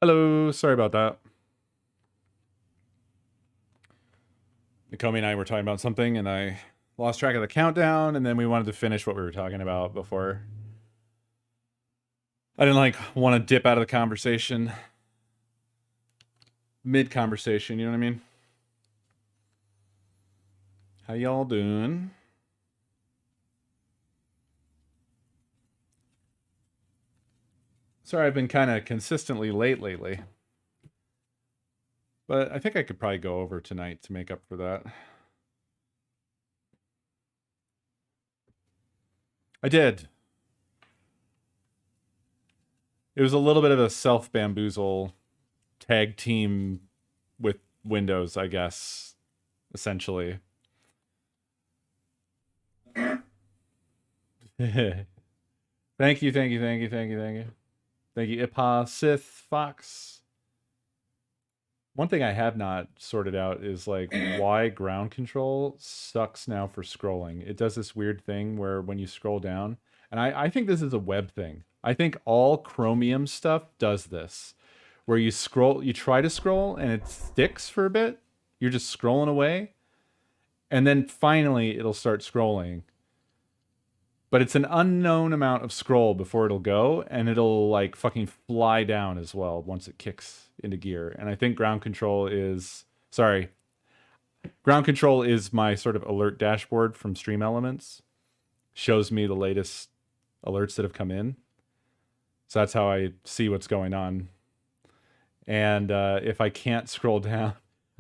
Hello, sorry about that. Nakomi and I were talking about something, and I lost track of the countdown, and then we wanted to finish what we were talking about before. I didn't want to dip out of the conversation mid-conversation, you know what I mean? How y'all doing? Sorry, I've been kind of consistently late lately. But I think I could probably go over tonight to make up for that. I did. It was a little bit of a self-bamboozle tag team with Windows, I guess, essentially. Thank you. Thank you, thank you, thank you. Thank you, Ipa, Sith, Fox. One thing I have not sorted out is why ground control sucks now for scrolling. It does this weird thing where when you scroll down, and I think this is a web thing. I think all Chromium stuff does this, where you try to scroll and it sticks for a bit. You're just scrolling away, and then finally it'll start scrolling. But it's an unknown amount of scroll before it'll go, and it'll fucking fly down as well once it kicks into gear. And I think ground control is my sort of alert dashboard from Stream Elements. Shows me the latest alerts that have come in. So that's how I see what's going on. And if I can't scroll down,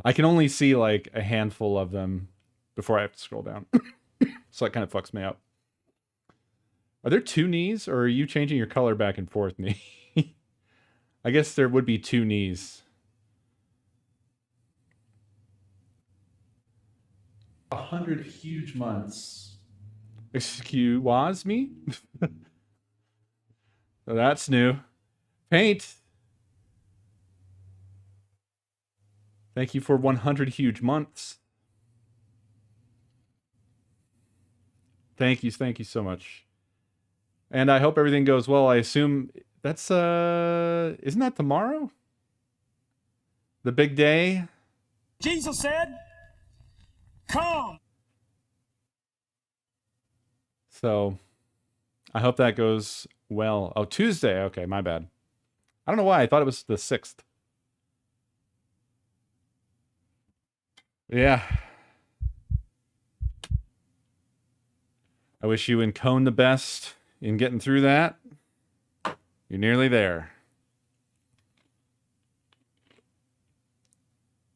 I can only see a handful of them before I have to scroll down. So it kind of fucks me up. Are there two knees, or are you changing your color back and forth, knee? I guess there would be two knees. 100 huge months. Excuse me? So that's new. Paint. Thank you for 100 huge months. Thank you so much. And I hope everything goes well. I assume that's isn't that tomorrow? The big day? Jesus said, "Come." So I hope that goes well. Oh, Tuesday. Okay, my bad. I don't know why. I thought it was the 6th. Yeah. I wish you and Cone the best in getting through that. You're nearly there.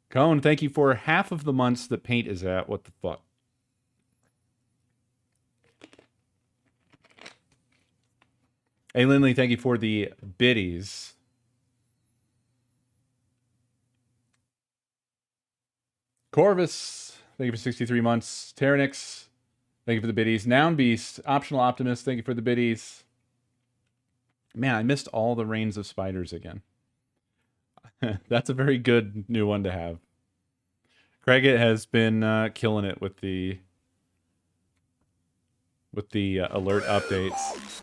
Cone, thank you for half of the months that Paint is at. What the fuck? Hey, Lindley, thank you for the biddies. Corvus, thank you for 63 months. Tyrannix, thank you for the biddies. Noun Beast, Optional Optimist, thank you for the biddies. Man, I missed all the Reigns of Spiders again. That's a very good new one to have. Craig has been killing it with the alert updates.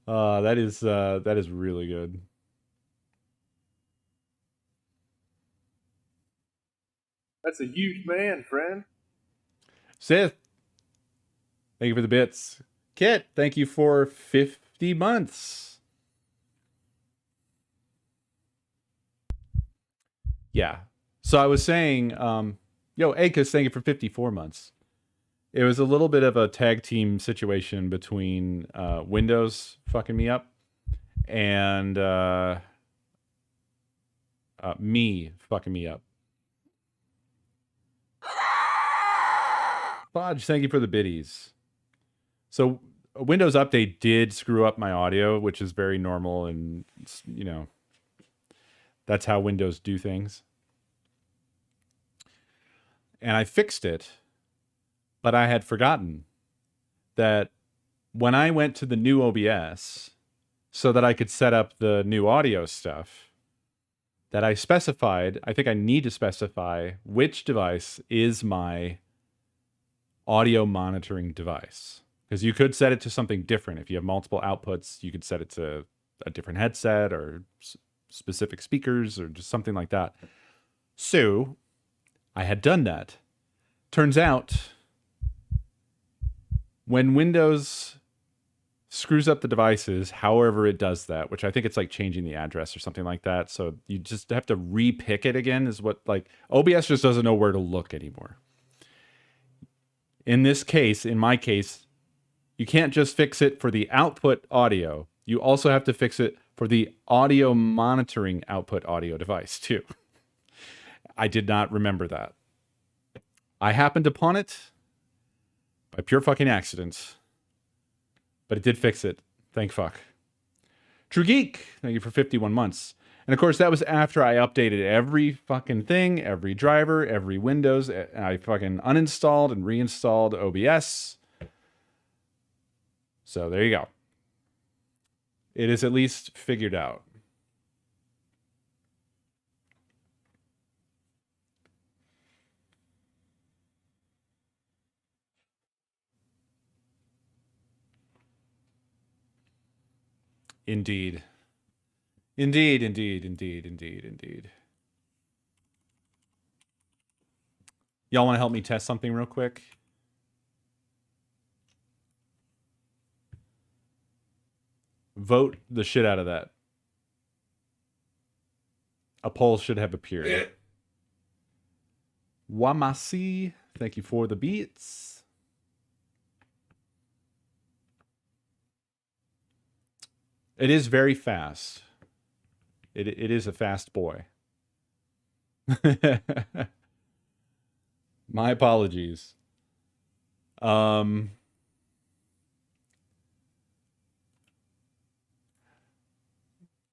That is really good. That's a huge man, friend. Sith, thank you for the bits. Kit, thank you for 50 months. Yeah. So I was saying, yo, Akis, thank you for 54 months. It was a little bit of a tag team situation between Windows fucking me up and me fucking me up. Bodge, thank you for the biddies. So a Windows update did screw up my audio, which is very normal, and that's how Windows do things. And I fixed it, but I had forgotten that when I went to the new OBS so that I could set up the new audio stuff, that I specified, I think I need to specify which device is my audio monitoring device. Because you could set it to something different. If you have multiple outputs, you could set it to a different headset or specific speakers or just something like that. So I had done that. Turns out when Windows screws up the devices, however it does that, which I think it's like changing the address or something like that. So you just have to repick it again, is what, like, OBS just doesn't know where to look anymore. In this case, in my case, you can't just fix it for the output audio. You also have to fix it for the audio monitoring output audio device too. I did not remember that. I happened upon it by pure fucking accident. But it did fix it. Thank fuck. True Geek, thank you for 51 months. And of course, that was after I updated every fucking thing, every driver, every Windows. I fucking uninstalled and reinstalled OBS. So there you go. It is at least figured out. Indeed. Indeed, indeed, indeed, indeed, indeed. Y'all want to help me test something real quick? Vote the shit out of that. A poll should have appeared. Wamasi, thank you for the beats. It is very fast. It is a fast boy. My apologies.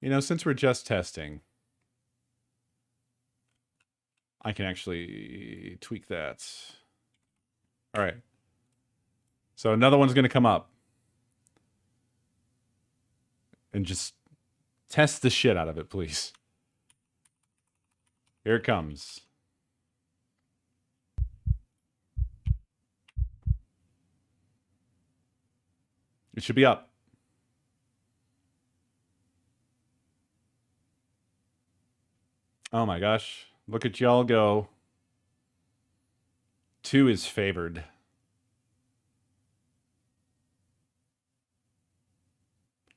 You know, since we're just testing, I can actually tweak that. All right. So another one's going to come up. And just test the shit out of it, please. Here it comes. It should be up. Oh my gosh. Look at y'all go. 2 is favored.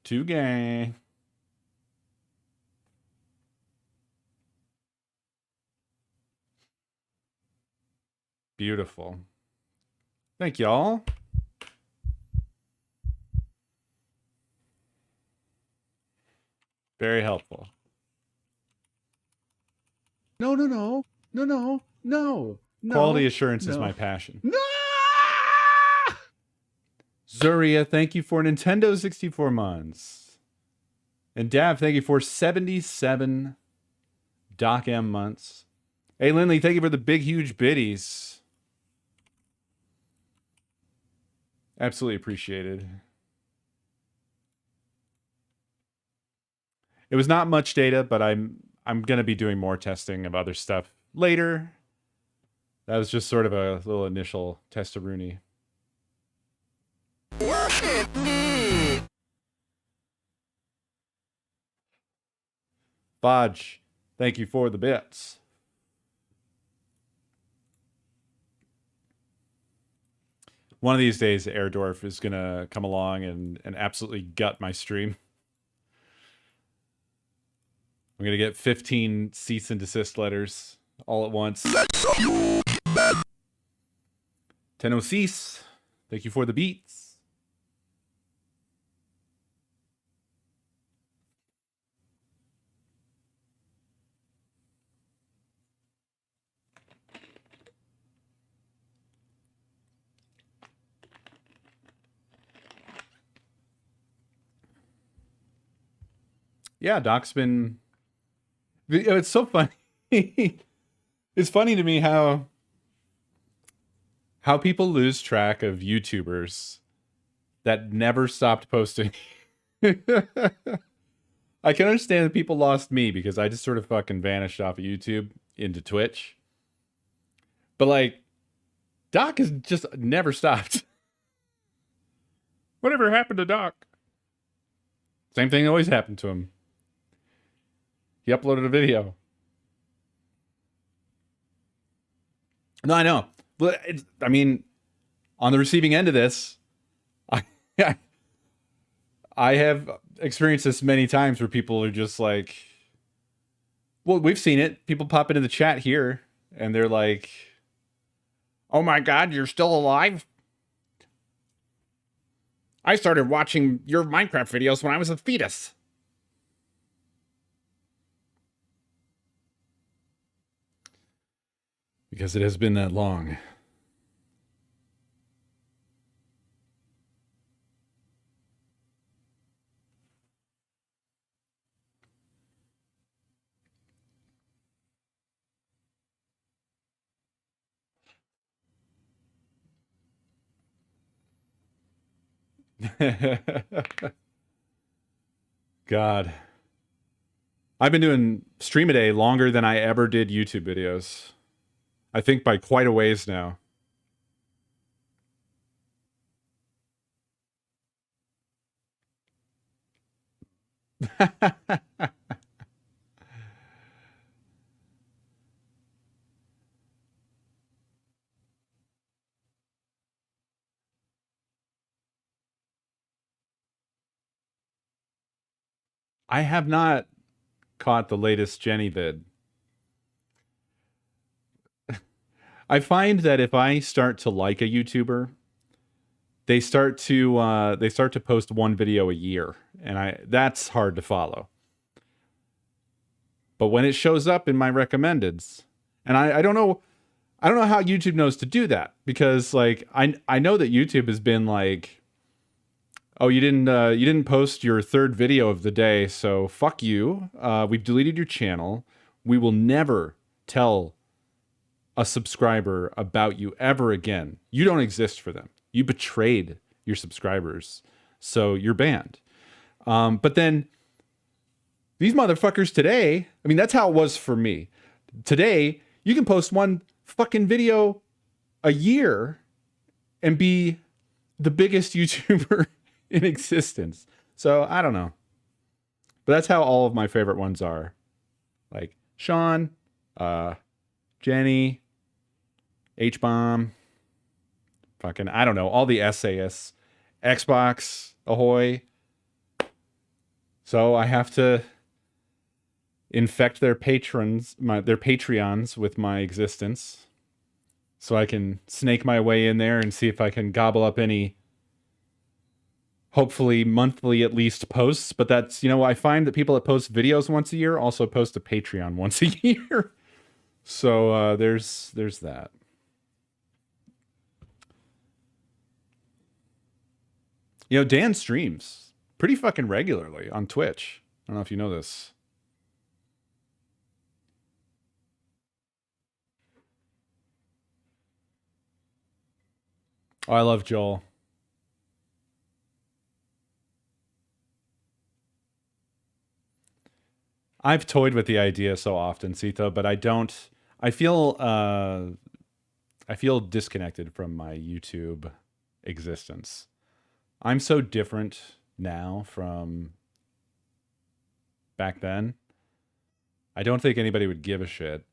Two gang. Beautiful. Thank y'all. Very helpful. No, no, no. No, no, no. No. Quality assurance is my passion. No! Zuria, thank you for Nintendo 64 months. And Dav, thank you for 77 Doc M months. Hey, Lindley, thank you for the big, huge biddies. Absolutely appreciated. It was not much data, but I'm going to be doing more testing of other stuff later. That was just sort of a little initial test-a-rooney. Worship me. Bodge, thank you for the bits. One of these days, Airdorf is going to come along and absolutely gut my stream. I'm going to get 15 cease and desist letters all at once. Tenosis, thank you for the beats. Yeah, Doc's been... It's so funny. It's funny to me how people lose track of YouTubers that never stopped posting. I can understand that people lost me because I just sort of fucking vanished off of YouTube into Twitch. But like, Doc has just never stopped. Whatever happened to Doc? Same thing always happened to him. He uploaded a video. No, I know. But I mean, on the receiving end of this, I I have experienced this many times where people are just like, well, we've seen it. People pop into the chat here and they're like, oh my God, you're still alive? I started watching your Minecraft videos when I was a fetus. Because it has been that long. God. I've been doing ScreamADay longer than I ever did YouTube videos. I think by quite a ways now. I have not caught the latest Jenny vid. I find that if I start to like a YouTuber, they start to post one video a year, and that's hard to follow. But when it shows up in my recommendeds, and I don't know how YouTube knows to do that, because like I know that YouTube has been like, oh, you didn't post your third video of the day, so fuck you. We've deleted your channel. We will never tell a subscriber about you ever again. You don't exist for them. You betrayed your subscribers, so you're banned. But then these motherfuckers today, I mean, that's how it was for me. Today, you can post one fucking video a year and be the biggest YouTuber in existence. So I don't know. But that's how all of my favorite ones are. Like Sean, Jenny, H-Bomb, fucking, I don't know, all the essayists, Xbox, Ahoy. So I have to infect their patrons, their Patreons with my existence, so I can snake my way in there and see if I can gobble up any, hopefully monthly at least, posts. But that's, I find that people that post videos once a year also post a Patreon once a year. So there's that. Dan streams pretty fucking regularly on Twitch. I don't know if you know this. Oh, I love Joel. I've toyed with the idea so often, Sito, but I don't. I feel disconnected from my YouTube existence. I'm so different now from back then. I don't think anybody would give a shit.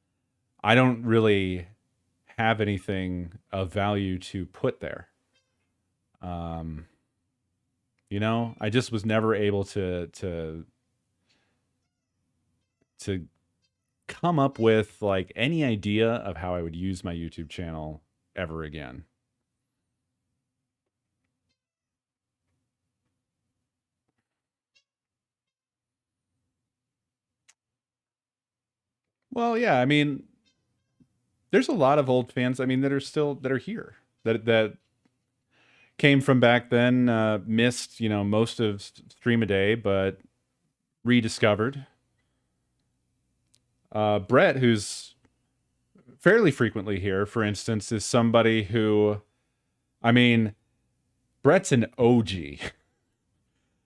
I don't really have anything of value to put there. I just was never able to come up with like any idea of how I would use my YouTube channel ever again. Well, yeah, I mean, there's a lot of old fans, I mean, that are here, that came from back then, missed, most of ScreamADay, but rediscovered. Brett, who's fairly frequently here, for instance, is somebody who, I mean, Brett's an OG.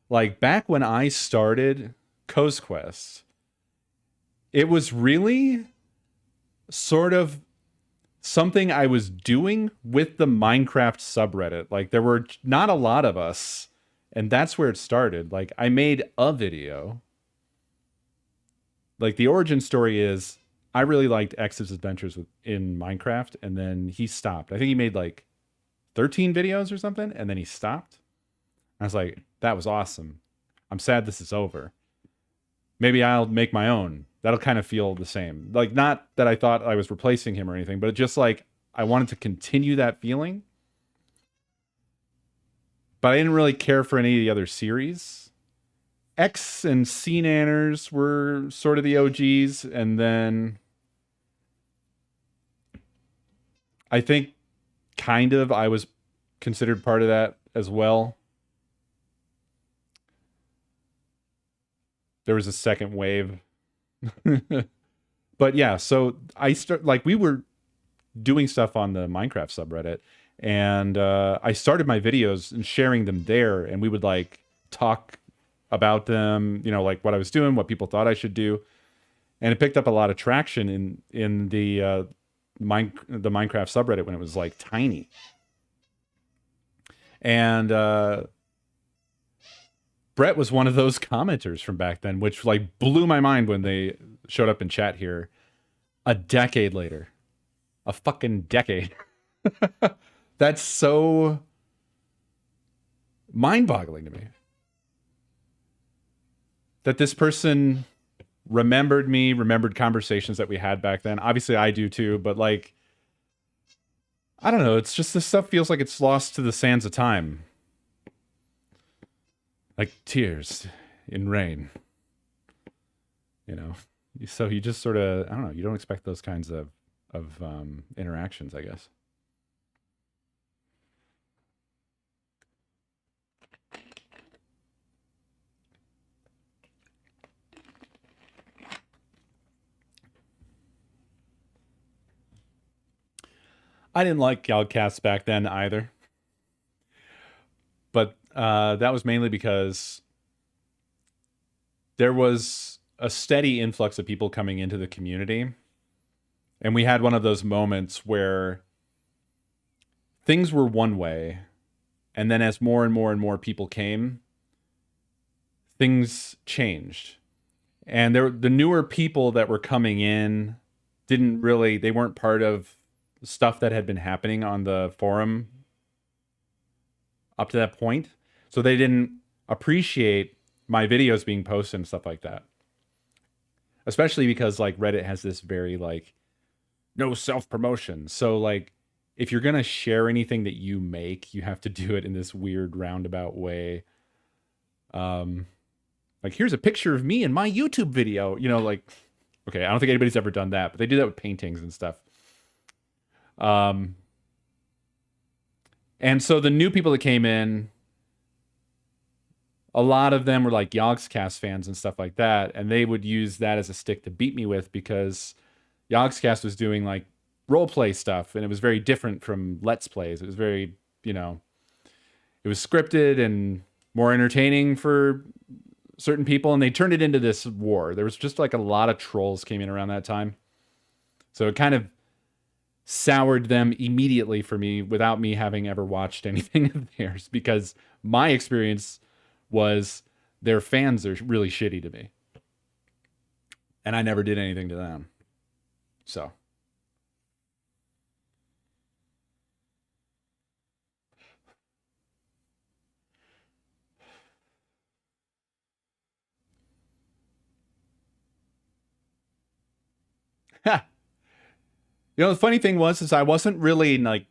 Like, back when I started Coesquest, it was really sort of something I was doing with the Minecraft subreddit. Like, there were not a lot of us And that's where it started. Like, I made a video. Like, the origin story is I really liked X's adventures in Minecraft, and then he stopped. I think he made like 13 videos or something, and then he stopped. I was like, that was awesome. I'm sad this is over. Maybe I'll make my own. That'll kind of feel the same. Like, not that I thought I was replacing him or anything, but just like I wanted to continue that feeling. But I didn't really care for any of the other series. X and C Nanners were sort of the OGs, and then I think kind of I was considered part of that as well. There was a second wave. But yeah, so we were doing stuff on the Minecraft subreddit, and I started my videos and sharing them there, and we would like talk about them, you know, like what I was doing, what people thought I should do. And it picked up a lot of traction in the Minecraft subreddit when it was like tiny. And Brett was one of those commenters from back then, which like blew my mind when they showed up in chat here a decade later. A fucking decade. That's so mind-boggling to me. That this person remembered me, remembered conversations that we had back then. Obviously, I do too, but like, I don't know. It's just this stuff feels like it's lost to the sands of time. Like tears in rain. You know? So you just sort of, I don't know, you don't expect those kinds of interactions, I guess. I didn't like Yogcasts back then either. But that was mainly because there was a steady influx of people coming into the community. And we had one of those moments where things were one way. And then as more and more and more people came, things changed. And the newer people that were coming in they weren't part of stuff that had been happening on the forum up to that point. So they didn't appreciate my videos being posted and stuff like that. Especially because like Reddit has this very like no self-promotion. So like if you're going to share anything that you make, you have to do it in this weird roundabout way. Like here's a picture of me in my YouTube video, you know, like, okay, I don't think anybody's ever done that, but they do that with paintings and stuff. And so the new people that came in, a lot of them were like Yogscast fans and stuff like that. And they would use that as a stick to beat me with because Yogscast was doing like role play stuff. And it was very different from Let's Plays. It was very, you know, it was scripted and more entertaining for certain people. And they turned it into this war. There was just like a lot of trolls came in around that time. So it kind of soured them immediately for me without me having ever watched anything of theirs, because my experience was their fans are really shitty to me. And I never did anything to them. So. You know, the funny thing is I wasn't really like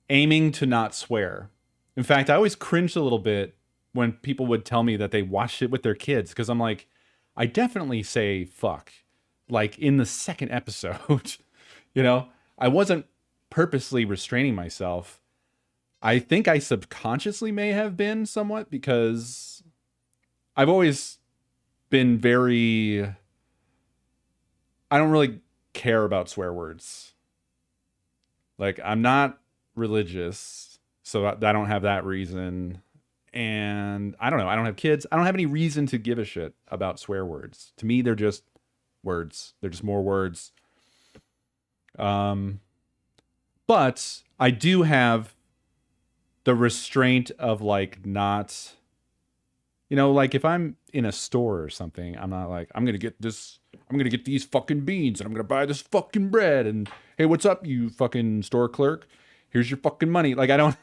aiming to not swear. In fact, I always cringed a little bit when people would tell me that they watched it with their kids, because I'm like, I definitely say fuck, like in the second episode. You know, I wasn't purposely restraining myself. I think I subconsciously may have been somewhat, because I've always been very, I don't really care about swear words. Like, I'm not religious, so I don't have that reason. And I don't know, I don't have kids. I don't have any reason to give a shit about swear words. To me, they're just words. They're just more words. But I do have the restraint of like not, you know, like if I'm in a store or something, I'm not like, I'm going to get these fucking beans and I'm going to buy this fucking bread and hey, what's up, you fucking store clerk? Here's your fucking money. Like I don't,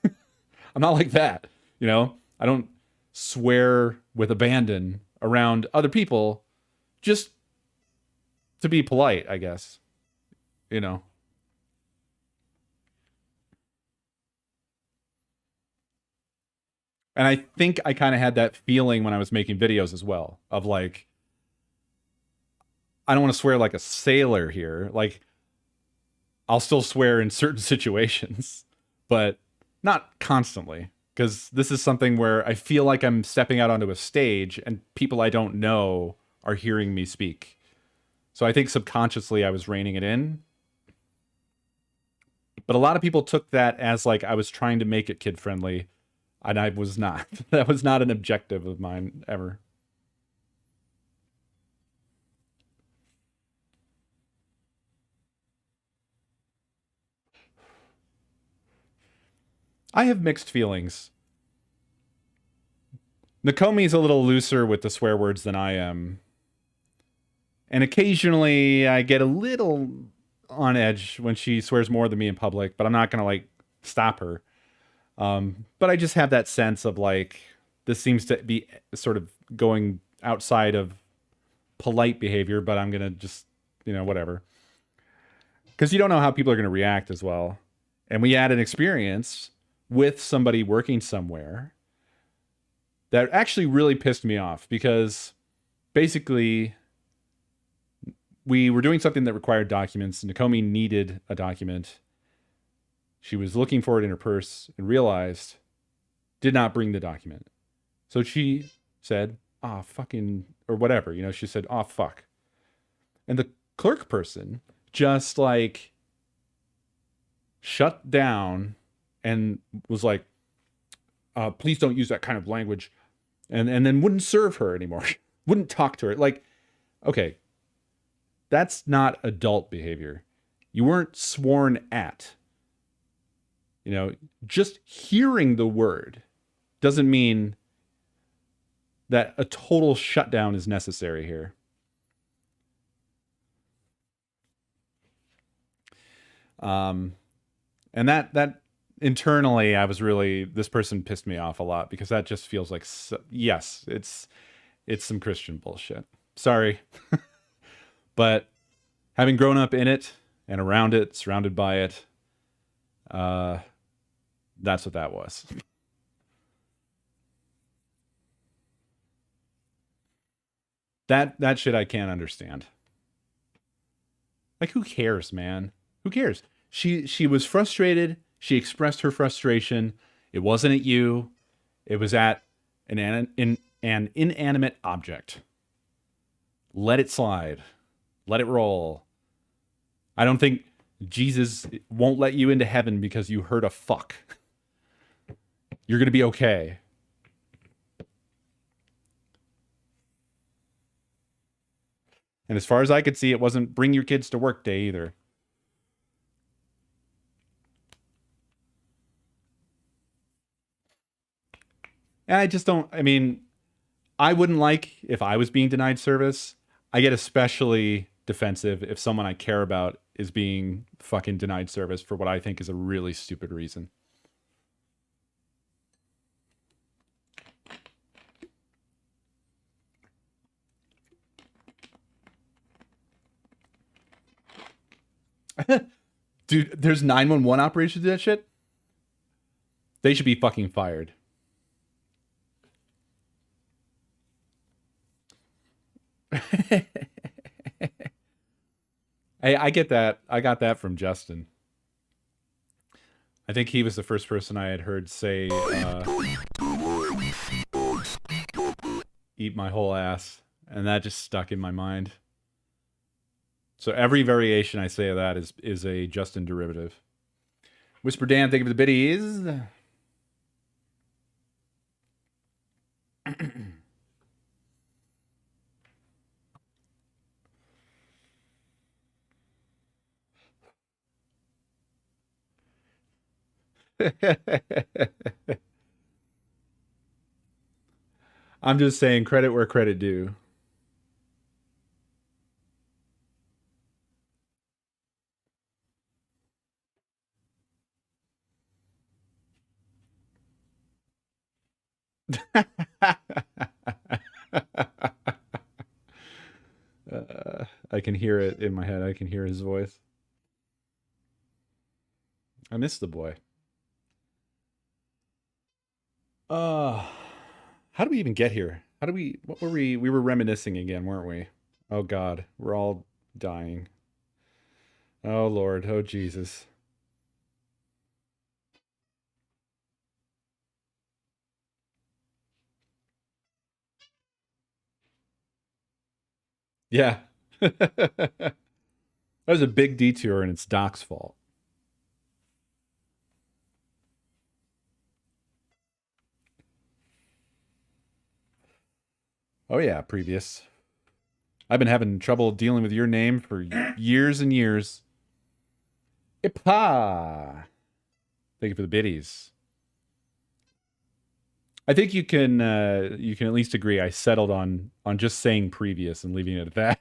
I'm not like that, you know? I don't swear with abandon around other people just to be polite, I guess, you know? And I think I kind of had that feeling when I was making videos as well of like, I don't want to swear like a sailor here. Like, I'll still swear in certain situations, but not constantly. Because this is something where I feel like I'm stepping out onto a stage and people I don't know are hearing me speak. So I think subconsciously I was reining it in. But a lot of people took that as like I was trying to make it kid friendly, and I was not. That was not an objective of mine ever. I have mixed feelings. Nakomi's a little looser with the swear words than I am. And occasionally I get a little on edge when she swears more than me in public, but I'm not going to like stop her. But I just have that sense of like, this seems to be sort of going outside of polite behavior, but I'm going to just, you know, whatever. Because you don't know how people are going to react as well. And we had an experience with somebody working somewhere that actually really pissed me off because basically we were doing something that required documents. Nakomi needed a document. She was looking for it in her purse and realized did not bring the document. So she said, "Ah, fucking," or whatever, you know, she said, "Oh, fuck." And the clerk person just like shut down and was like, please don't use that kind of language. And then wouldn't serve her anymore. Wouldn't talk to her. Like, okay, that's not adult behavior. You weren't sworn at. You know, just hearing the word doesn't mean that a total shutdown is necessary here. And that internally, I was really, this person pissed me off a lot because that just feels like, yes, it's some Christian bullshit. Sorry. But having grown up in it and around it, surrounded by it, that's what that was. That shit I can't understand. Like, who cares, man? Who cares? She was frustrated. She expressed her frustration. It wasn't at you. It was at an inanimate object. Let it slide. Let it roll. I don't think Jesus won't let you into heaven because you heard a fuck. You're going to be okay. And as far as I could see, it wasn't bring your kids to work day either. And I just don't, I mean, I wouldn't like if I was being denied service. I get especially defensive if someone I care about is being fucking denied service for what I think is a really stupid reason. Dude, there's 911 operations to that shit? They should be fucking fired. Hey, I get that. I got that from Justin. I think he was the first person I had heard say, eat my whole ass. And that just stuck in my mind. So every variation I say of that is a Justin derivative. Whisper Dan, thank you for the biddies. I'm just saying credit where credit due. I can hear it in my head. I can hear his voice. I miss the boy. Uh, how do we even get here? How do we, what were we were reminiscing again, weren't we? Oh God, we're all dying. Oh Lord, oh Jesus. Yeah. That was a big detour and it's Doc's fault. Oh yeah, previous. I've been having trouble dealing with your name for years and years. Ipa. Thank you for the biddies. I think you can at least agree I settled on just saying previous and leaving it at that.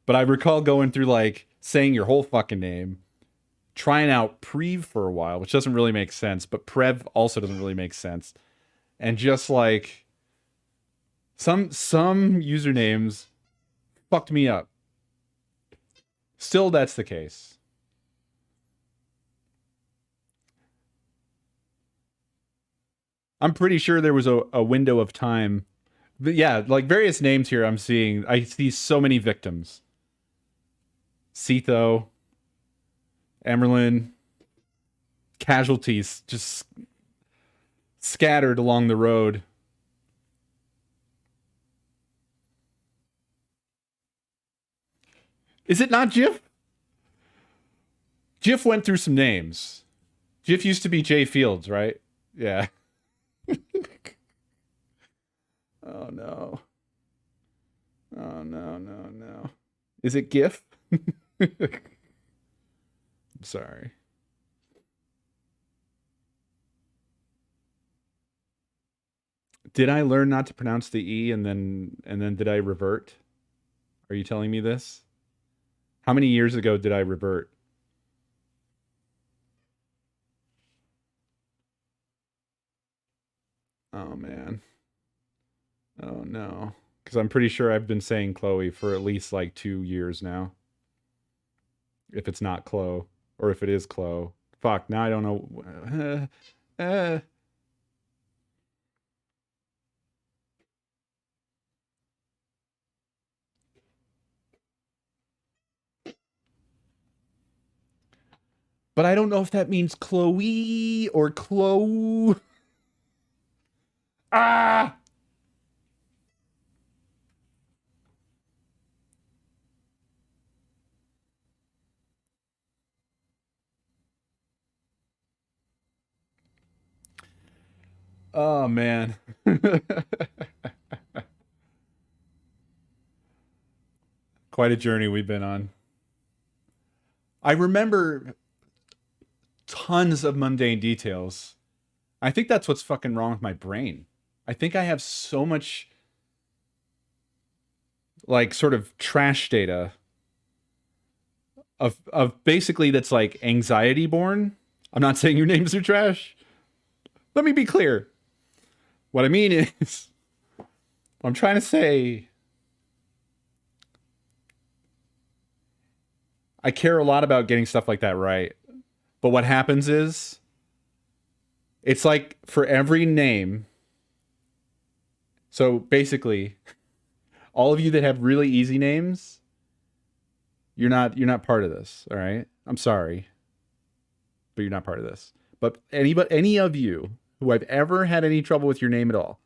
But I recall going through like saying your whole fucking name, trying out Prev for a while, which doesn't really make sense, but Prev also doesn't really make sense. And just like some usernames fucked me up. Still that's the case. I'm pretty sure there was a window of time. But yeah, like various names here I'm seeing. I see so many victims. Cetho, Emerlin, casualties just scattered along the road. Is it not Jif? Jif went through some names. Jif used to be Jay Fields, right? Yeah. Oh no. Oh no, no, no. Is it GIF? I'm sorry. Did I learn not to pronounce the E and then did I revert? Are you telling me this? How many years ago did I revert? Oh man. Oh no. Because I'm pretty sure I've been saying Chloe for at least like 2 years now. If it's not Chloe. Or if it is Chloe. Fuck, now I don't know. But I don't know if that means Chloe or Chloe. Ah! Oh man. Quite a journey we've been on. I remember tons of mundane details. I think that's what's fucking wrong with my brain. I think I have so much like sort of trash data of basically that's like anxiety born. I'm not saying your names are trash. Let me be clear. What I mean is I'm trying to say I care a lot about getting stuff like that right. But what happens is it's like for every name. So basically, all of you that have really easy names, you're not part of this, all right? I'm sorry. But you're not part of this. But any of you who I've ever had any trouble with your name at all,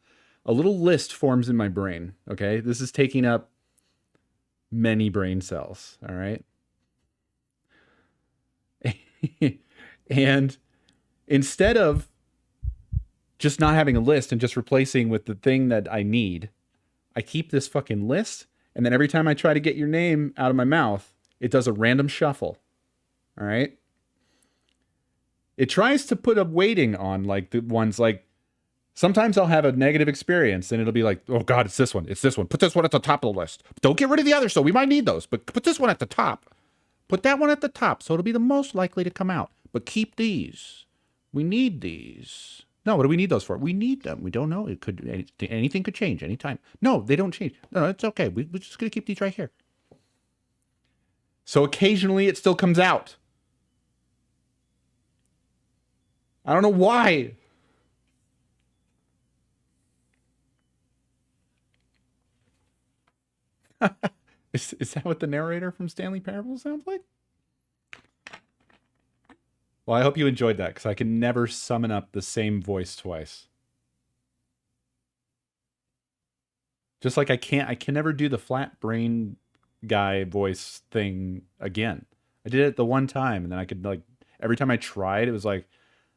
a little list forms in my brain, okay? This is taking up many brain cells, all right? And instead of just not having a list and just replacing with the thing that I need, I keep this fucking list, and then every time I try to get your name out of my mouth, it does a random shuffle. All right? It tries to put a weighting on like the ones like sometimes I'll have a negative experience and it'll be like, oh God, it's this one. It's this one. Put this one at the top of the list. Don't get rid of the others, so we might need those. But put this one at the top. Put that one at the top, so it'll be the most likely to come out. But keep these. We need these. No, what do we need those for? We need them. We don't know. It could anything could change anytime. No, they don't change. No, it's okay. We're just gonna keep these right here. So occasionally it still comes out. I don't know why. Is that what the narrator from Stanley Parable sounds like? Well, I hope you enjoyed that, because I can never summon up the same voice twice. Just like I can never do the flat brain guy voice thing again. I did it the one time, and then I could, like, every time I tried, it was like,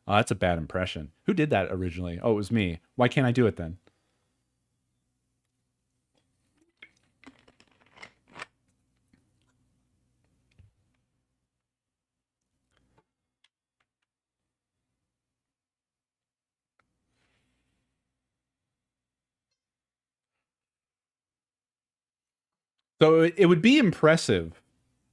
oh, that's a bad impression. Who did that originally? Oh, it was me. Why can't I do it then? So it would be impressive.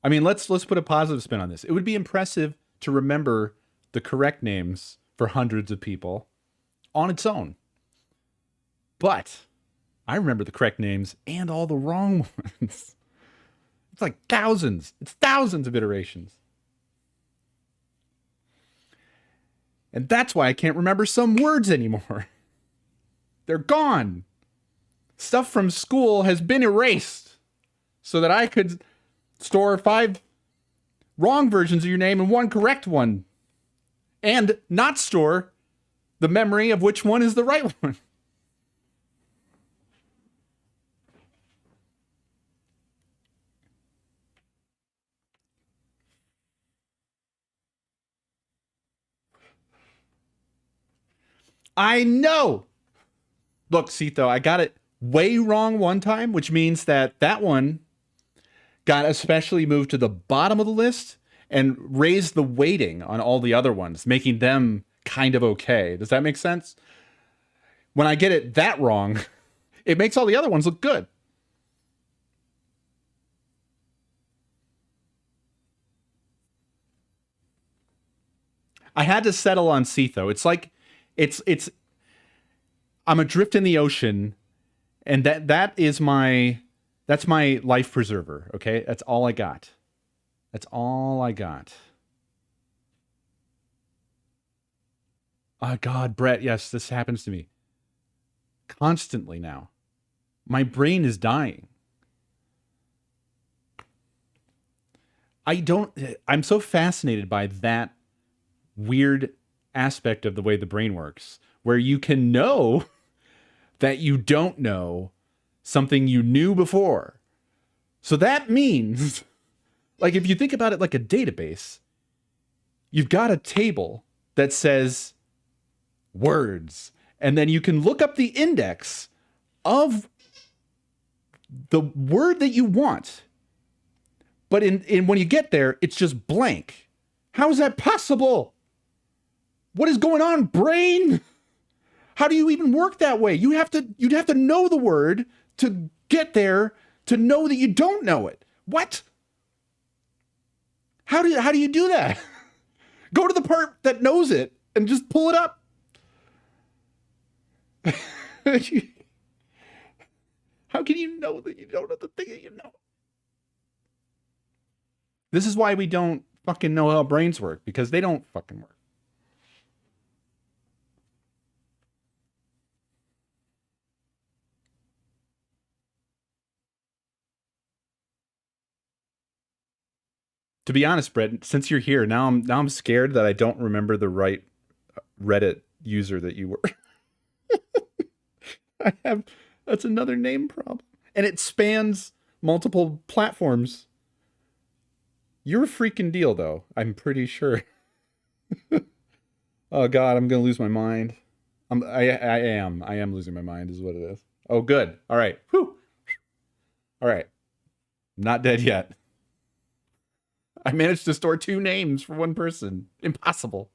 I mean, let's put a positive spin on this. It would be impressive to remember the correct names for hundreds of people on its own. But I remember the correct names and all the wrong ones. It's like thousands. It's thousands of iterations. And that's why I can't remember some words anymore. They're gone. Stuff from school has been erased so that I could store 5 wrong versions of your name and 1 correct one. And not store the memory of which one is the right one. I know. Look, Sito, I got it way wrong one time, which means that one got especially moved to the bottom of the list and raised the weighting on all the other ones, making them kind of okay. Does that make sense? When I get it that wrong, it makes all the other ones look good. I had to settle on Sito. It's like, it's I'm adrift in the ocean, and that's my life preserver, okay? That's all I got. That's all I got. Oh God, Brett, yes, this happens to me constantly now. My brain is dying. I'm so fascinated by that weird aspect of the way the brain works, where you can know that you don't know something you knew before. So that means, like, if you think about it like a database, you've got a table that says words, and then you can look up the index of the word that you want. But in when you get there, it's just blank. How is that possible? What is going on, brain? How do you even work that way? You'd have to know the word to get there to know that you don't know it. What? How do you do that? Go to the part that knows it and just pull it up. How can you know that you don't know the thing that you know? This is why we don't fucking know how brains work, because they don't fucking work. To be honest, Brett, since you're here, now I'm scared that I don't remember the right Reddit user that you were. That's another name problem. And it spans multiple platforms. You're a freaking deal, though. I'm pretty sure. Oh God, I'm gonna lose my mind. I am losing my mind, is what it is. Oh, good. All right. Whew. All right. Not dead yet. I managed to store 2 names for one person. Impossible.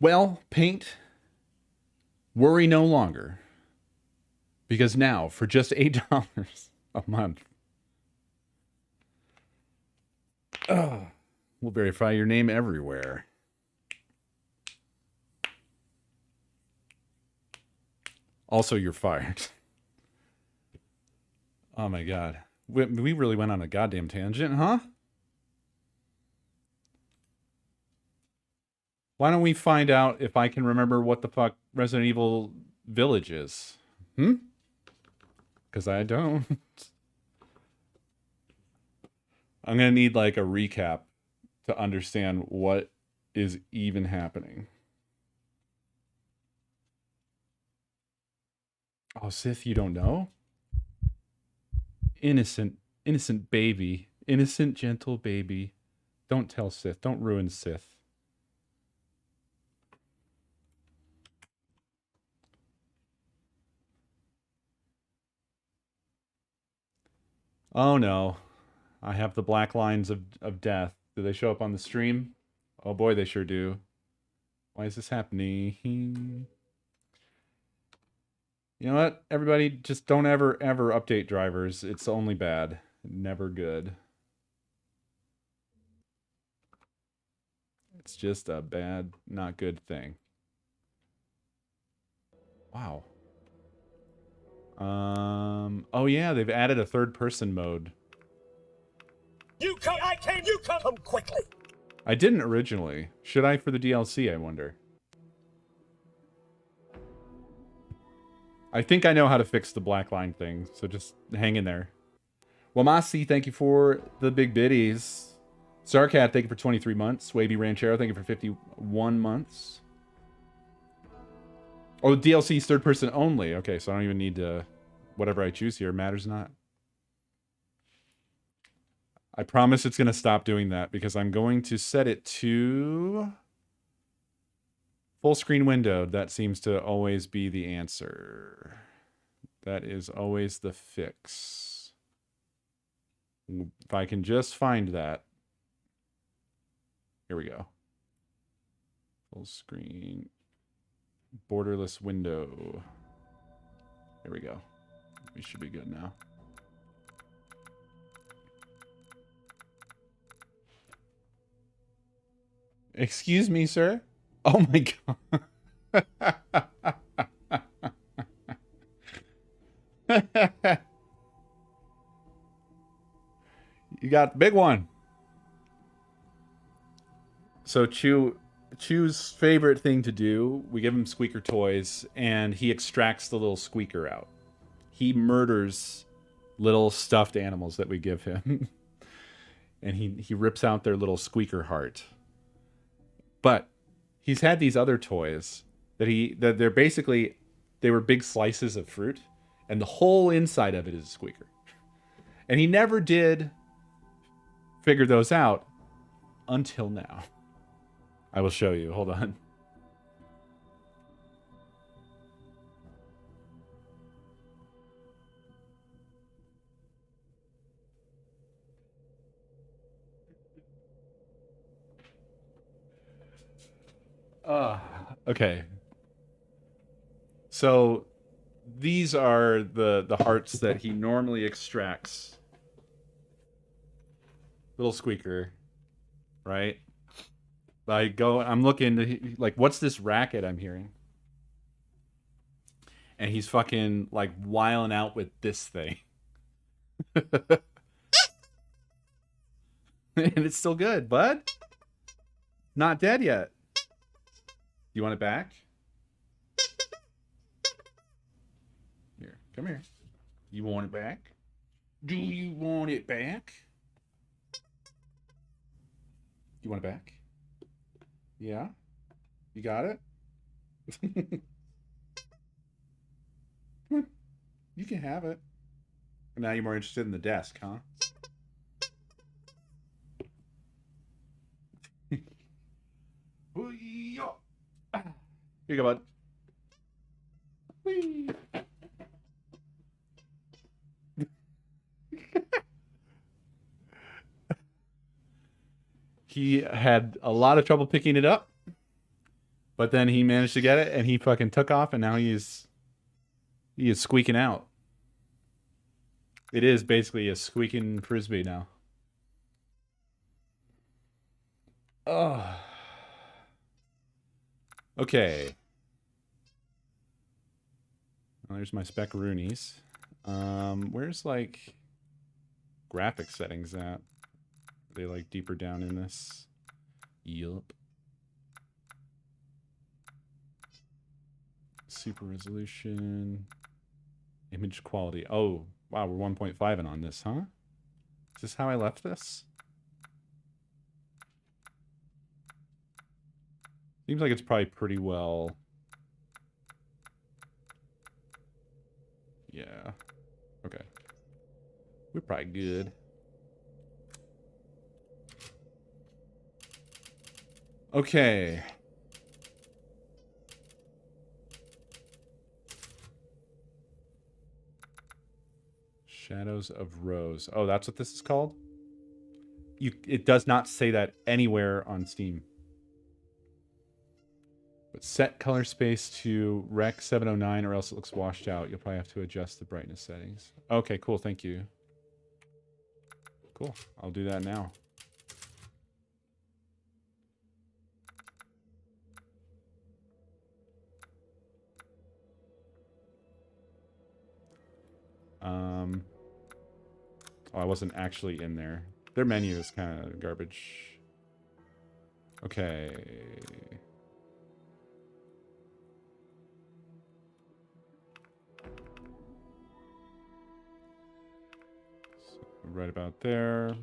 Well, paint, worry no longer. Because now, for just $8 a month, we'll verify your name everywhere. Also, you're fired. Oh my god. We really went on a goddamn tangent, huh? Why don't we find out if I can remember what the fuck Resident Evil Village is? Because I don't. I'm going to need like a recap to understand what is even happening. Oh, Sith, you don't know? Innocent baby. Innocent, gentle baby. Don't tell Sith. Don't ruin Sith. Oh no. I have the black lines of death. Do they show up on the stream? Oh boy, they sure do. Why is this happening? You know what? Everybody, just don't ever update drivers. It's only bad. Never good. It's just a bad, not good thing. Wow. Oh yeah, they've added a third-person mode. You come, I came, you come quickly. I didn't originally. Should I for the DLC, I wonder? I think I know how to fix the black line thing, so just hang in there. Wamasi, thank you for the big biddies. Sarkat, thank you for 23 months. Wavy Ranchero, thank you for 51 months. Oh, DLC is third person only. Okay, so I don't even need to... Whatever I choose here matters not. I promise it's going to stop doing that because I'm going to set it to... Full screen windowed. That seems to always be the answer. That is always the fix. If I can just find that. Here we go. Full screen. Borderless window. Here we go. We should be good now. Excuse me, sir? Oh my god. You got the big one. So Chew's favorite thing to do, we give him squeaker toys, and he extracts the little squeaker out. He murders little stuffed animals that we give him. And he rips out their little squeaker heart. But he's had these other toys that they're basically, they were big slices of fruit, and the whole inside of it is a squeaker. And he never did figure those out until now. I will show you. Hold on. Okay. So these are the hearts that he normally extracts. Little squeaker, right? I'm looking to, like, what's this racket I'm hearing? And he's fucking like wiling out with this thing. And it's still good, bud. Not dead yet. You want it back? Here, come here. You want it back? Do you want it back? You want it back? Yeah? You got it? Come on. You can have it. Now you're more interested in the desk, huh? Here you go, bud. Whee. He had a lot of trouble picking it up, But then he managed to get it, and he fucking took off, and now he is squeaking out. It is basically a squeaking frisbee now. Oh. Okay. Well, there's my spec-roonies. Where's, like, graphic settings at? Are they, like, deeper down in this? Yup. Super resolution. Image quality. Oh, wow, we're 1.5 on this, huh? Is this how I left this? Seems like it's probably pretty well. Yeah. Okay. We're probably good. Okay. Shadows of Rose. Oh, that's what this is called? It does not say that anywhere on Steam. But set color space to Rec 709 or else it looks washed out. You'll probably have to adjust the brightness settings. Okay, cool. Thank you. Cool. I'll do that now. Oh, I wasn't actually in there. Their menu is kind of garbage. Okay. So right about there.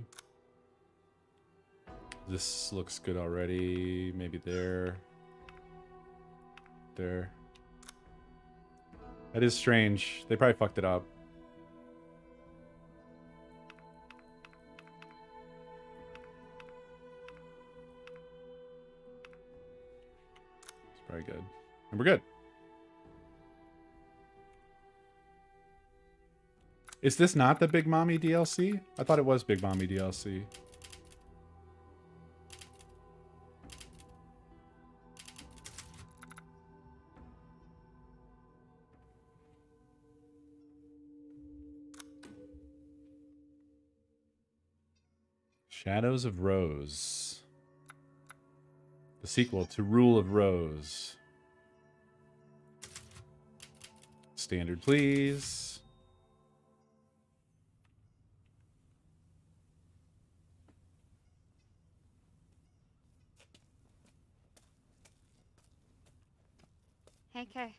This looks good already. Maybe there. There. That is strange. They probably fucked it up. It's probably good. And we're good. Is this not the Big Mommy DLC? I thought it was Big Mommy DLC. Shadows of Rose. The sequel to Rule of Rose. Standard, please. Hey, Kay.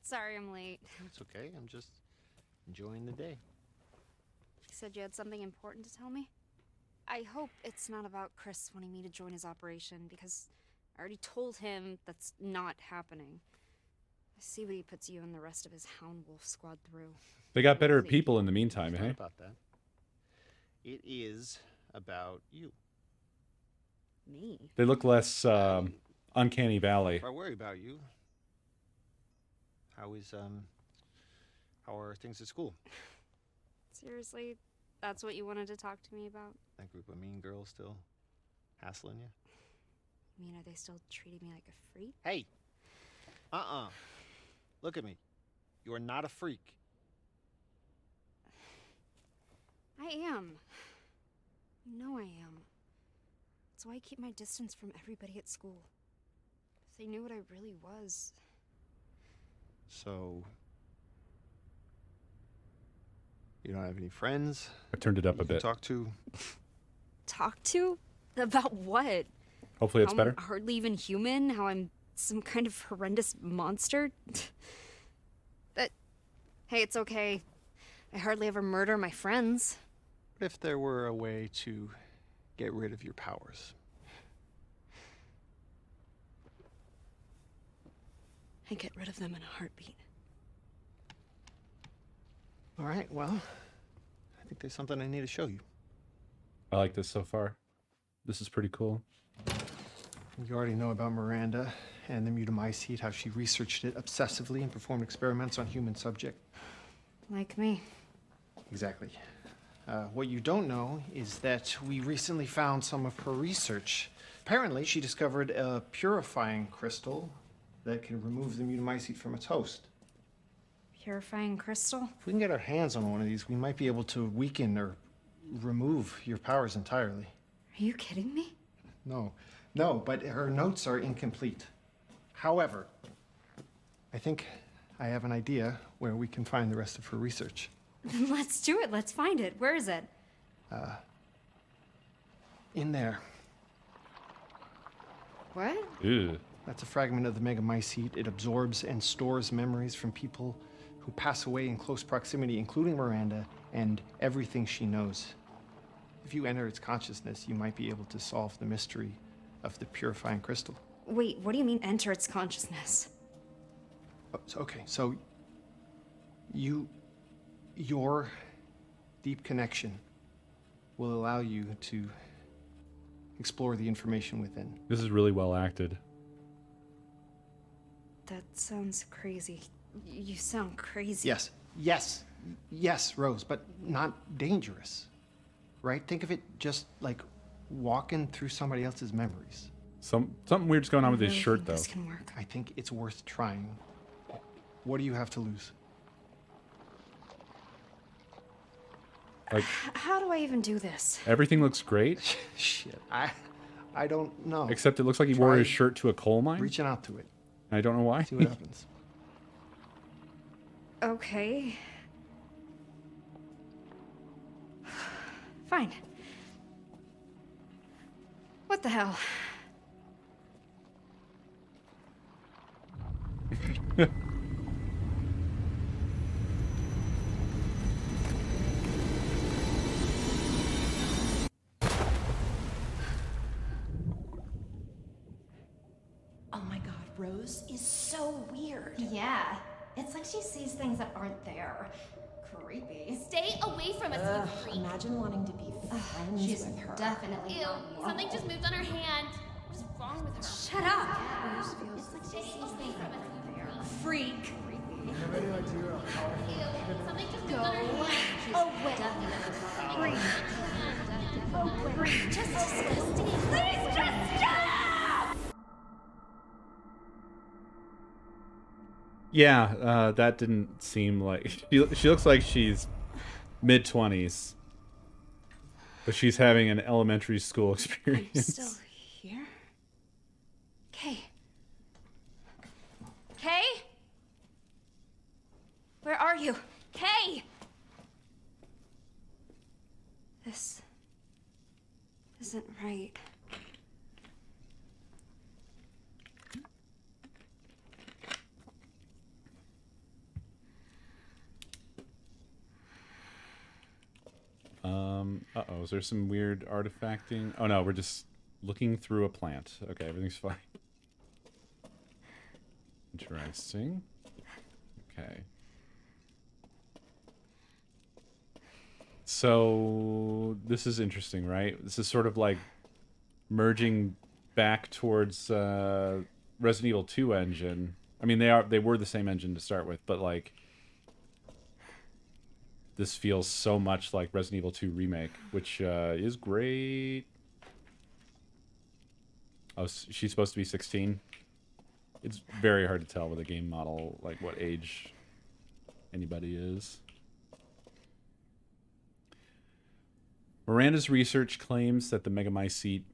Sorry I'm late. It's okay. I'm just enjoying the day. You said you had something important to tell me? I hope it's not about Chris wanting me to join his operation, because I already told him that's not happening. I see what he puts you and the rest of his Hound Wolf squad through. They got better people in the meantime, It's hey? not about that. It is about you. Me? They look less Uncanny Valley. If I worry about you, how are things at school? Seriously? That's what you wanted to talk to me about? That group of mean girls still hassling you? I mean, are they still treating me like a freak? Hey! Look at me. You are not a freak. I am. You know I am. That's why I keep my distance from everybody at school. If they knew what I really was. So... you don't have any friends? I turned it up a you can bit. talk to? Talk to? About what? Hopefully it's how better. I'm hardly even human? How I'm some kind of horrendous monster? But, hey, it's okay. I hardly ever murder my friends. What if there were a way to get rid of your powers? I get rid of them in a heartbeat. All right, well, I think there's something I need to show you. I like this so far. This is pretty cool. You already know about Miranda and the mutamycete, how she researched it obsessively and performed experiments on human subject. Like me. Exactly. What you don't know is that we recently found some of her research Apparently, she discovered a purifying crystal that can remove the mutamycete from its host. Purifying crystal? If we can get our hands on one of these, we might be able to weaken or remove your powers entirely. Are you kidding me? No, but her notes are incomplete. However, I think I have an idea where we can find the rest of her research. Let's do it. Let's find it. Where is it? In there. What? Ew. That's a fragment of the megamycete. It absorbs and stores memories from people who pass away in close proximity, including Miranda, and everything she knows. If you enter its consciousness, you might be able to solve the mystery of the purifying crystal. Wait, what do you mean enter its consciousness? So your deep connection will allow you to explore the information within. This is really well acted. That sounds crazy. You sound crazy. Yes, Rose, but not dangerous, right? Think of it just like walking through somebody else's memories. Something weird's going on with his really shirt, think though. This can work. I think it's worth trying. What do you have to lose? Like, How do I even do this? everything looks great, Shit, I don't know. except it looks like he wore Try his shirt to a coal mine. reaching out to it. I don't know why. See what happens. Okay. Fine. What the hell? Oh my god, Rose is so weird. Yeah, it's like she sees things that aren't there. Creepy. Stay away from us, you freak. Imagine wanting to be friends she's with her. Definitely Ew, not normal. something just moved on her hand. What's wrong with her? Shut up! It's like she sees things that aren't there. Freak. Ew, something just moved on her hand. Oh, wait. Just disgusting. Please just stop! Yeah, that didn't seem like... She looks like she's mid-20s. But she's having an elementary school I'm experience. still here? Kay. Kay? Where are you? Kay! This isn't right. Uh-oh, is there some weird artifacting? Oh no, we're just looking through a plant. Okay, everything's fine. Interesting. Okay. So, this is interesting, right? This is sort of like merging back towards Resident Evil 2 engine. I mean, they were the same engine to start with, but like this feels so much like Resident Evil 2 Remake, which is great. Oh, she's supposed to be 16. It's very hard to tell with a game model, like what age anybody is. Miranda's research claims that the megamycete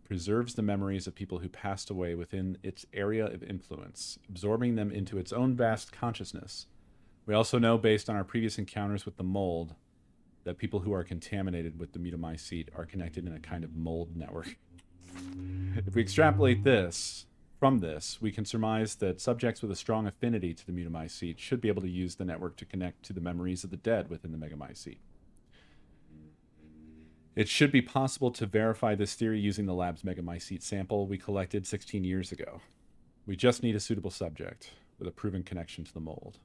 preserves the memories of people who passed away within its area of influence, absorbing them into its own vast consciousness. We also know, based on our previous encounters with the mold, that people who are contaminated with the mutamycete are connected in a kind of mold network. If we extrapolate from this, we can surmise that subjects with a strong affinity to the mutamycete should be able to use the network to connect to the memories of the dead within the megamycete. It should be possible to verify this theory using the lab's megamycete sample we collected 16 years ago. We just need a suitable subject with a proven connection to the mold.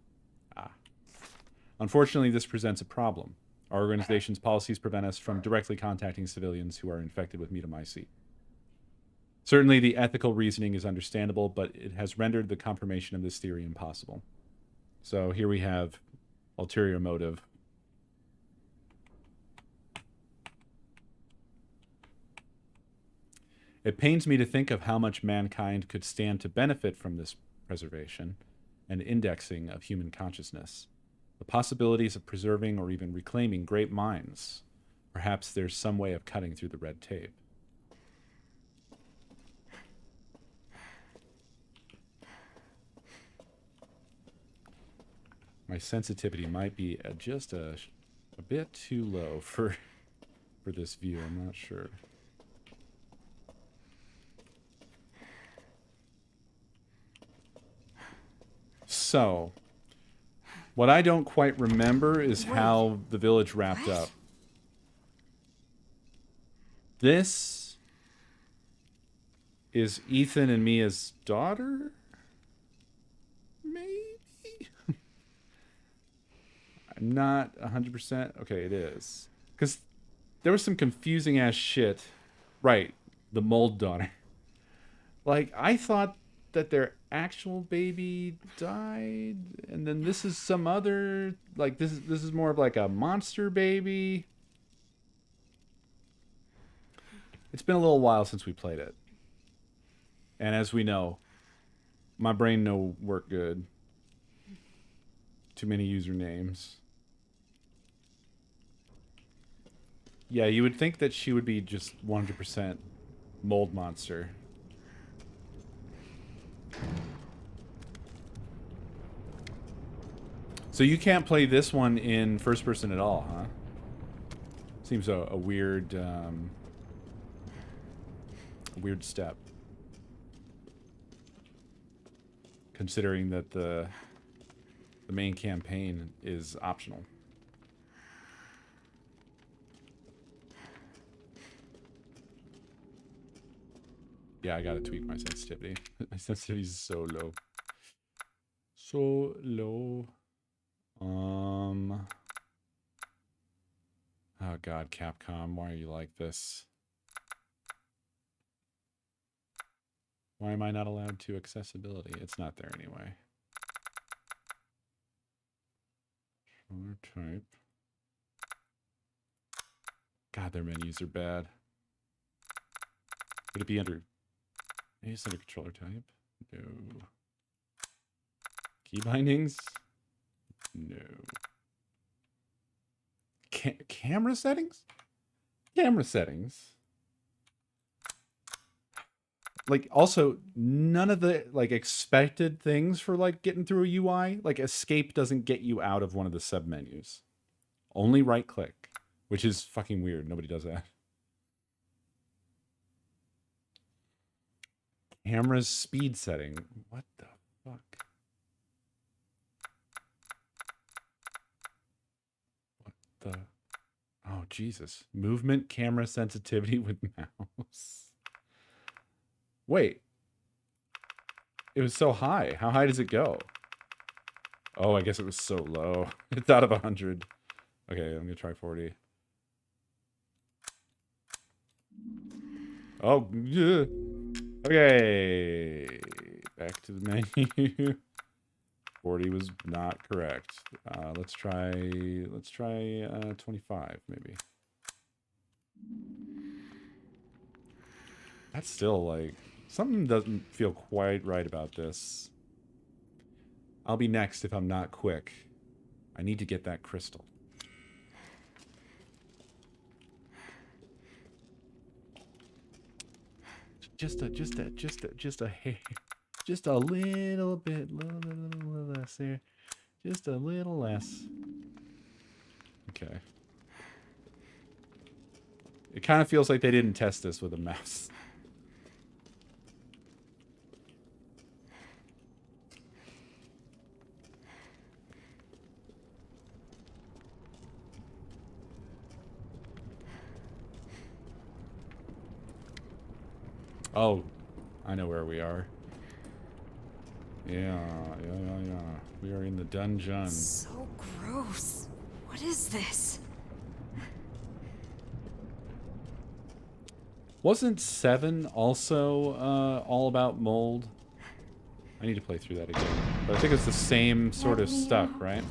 Unfortunately, this presents a problem. Our organization's policies prevent us from directly contacting civilians who are infected with mutamycete. Certainly, the ethical reasoning is understandable, but it has rendered the confirmation of this theory impossible. So here we have ulterior motive. It pains me to think of how much mankind could stand to benefit from this preservation and indexing of human consciousness. The possibilities of preserving or even reclaiming great minds. Perhaps there's some way of cutting through the red tape. My sensitivity might be just a bit too low for this view. I'm not sure. So, what I don't quite remember is how the village wrapped up. This is Ethan and Mia's daughter? Maybe? I'm not 100%. Okay, it is. Because there was some confusing ass shit. Right, the mold daughter. Like, I thought that their actual baby died, and then this is some other, like, this is more of like a monster baby. It's been a little while since we played it. And as we know, my brain no work good. Too many usernames. Yeah, you would think that she would be just 100% mold monster. So you can't play this one in first person at all, huh? Seems a weird step. Considering that the main campaign is optional. Yeah, I gotta tweak my sensitivity. My sensitivity is so low. So low. Oh god, Capcom, why are you like this? Why am I not allowed to accessibility? It's not there anyway. Controller type. God, their menus are bad. Would it be under... Maybe it's under controller type? No. Key bindings? No. Camera settings? Camera settings. Like, also, none of the, like, expected things for, like, getting through a UI. Like, escape doesn't get you out of one of the sub-menus. Only right-click, which is fucking weird. Nobody does that. Camera's speed setting. What the fuck? What the... Oh, Jesus. Movement camera sensitivity with mouse. Wait. It was so high. How high does it go? Oh, I guess it was so low. It's out of 100. Okay, I'm gonna try 40. Oh, yeah. Okay. Back to the menu. 40 was not correct. Let's try 25 maybe. That's still like something doesn't feel quite right about this. I'll be next if I'm not quick. I need to get that crystal. Just a hair. Just a little bit, little less there. Just a little less. Okay. It kind of feels like they didn't test this with a mouse. Oh, I know where we are. Yeah. We are in the dungeon. So gross. What is this? Wasn't 7 also all about mold? I need to play through that again. But I think it's the same sort of stuff, right?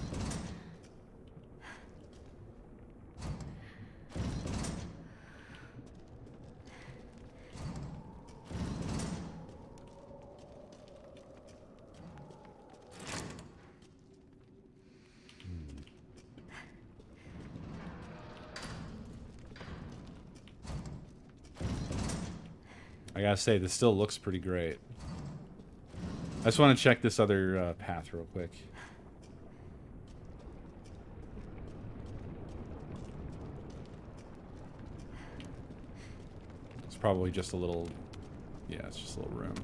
I gotta say, this still looks pretty great. I just want to check this other path real quick. It's probably just a little... Yeah, it's just a little room.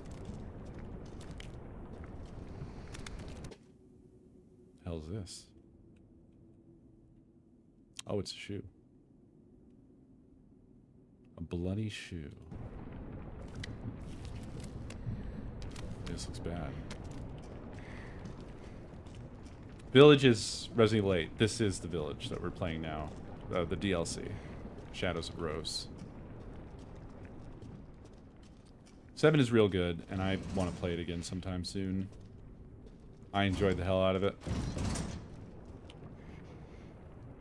Hell's this? Oh, it's a shoe. A bloody shoe. This looks bad. Village is Resident Evil 8. This is the village that we're playing now. The DLC. Shadows of Rose. 7 is real good, and I want to play it again sometime soon. I enjoyed the hell out of it.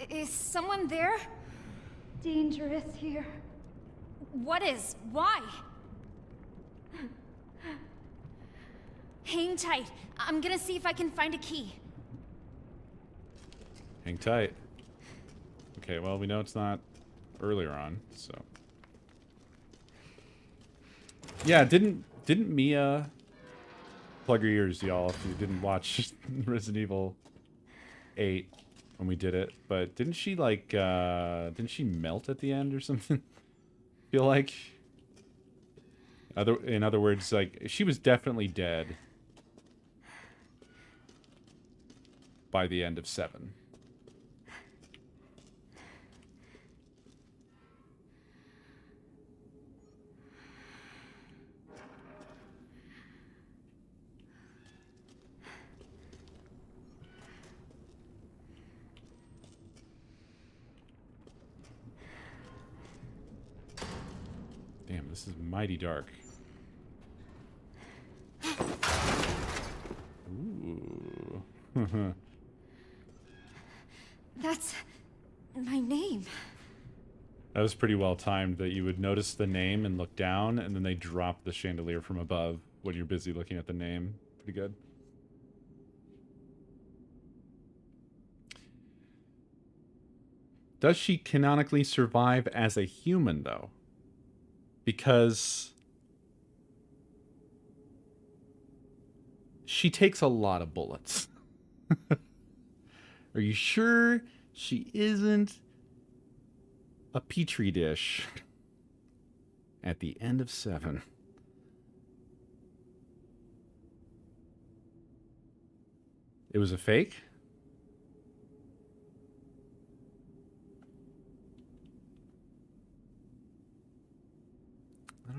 Is someone there? Dangerous here. What is? Why? Hang tight. I'm gonna see if I can find a key. Hang tight. Okay, well, we know it's not earlier on, so... Yeah, didn't Mia... Plug your ears, y'all, if you didn't watch Resident Evil 8 when we did it. But didn't she, like, didn't she melt at the end or something? Feel like... In other words, like, she was definitely dead by the end of 7. Damn, this is mighty dark. Ooh. That's my name. That was pretty well timed that you would notice the name and look down, and then they drop the chandelier from above when you're busy looking at the name. Pretty good. Does she canonically survive as a human, though? Because she takes a lot of bullets. Are you sure she isn't a petri dish at the end of 7? It was a fake? I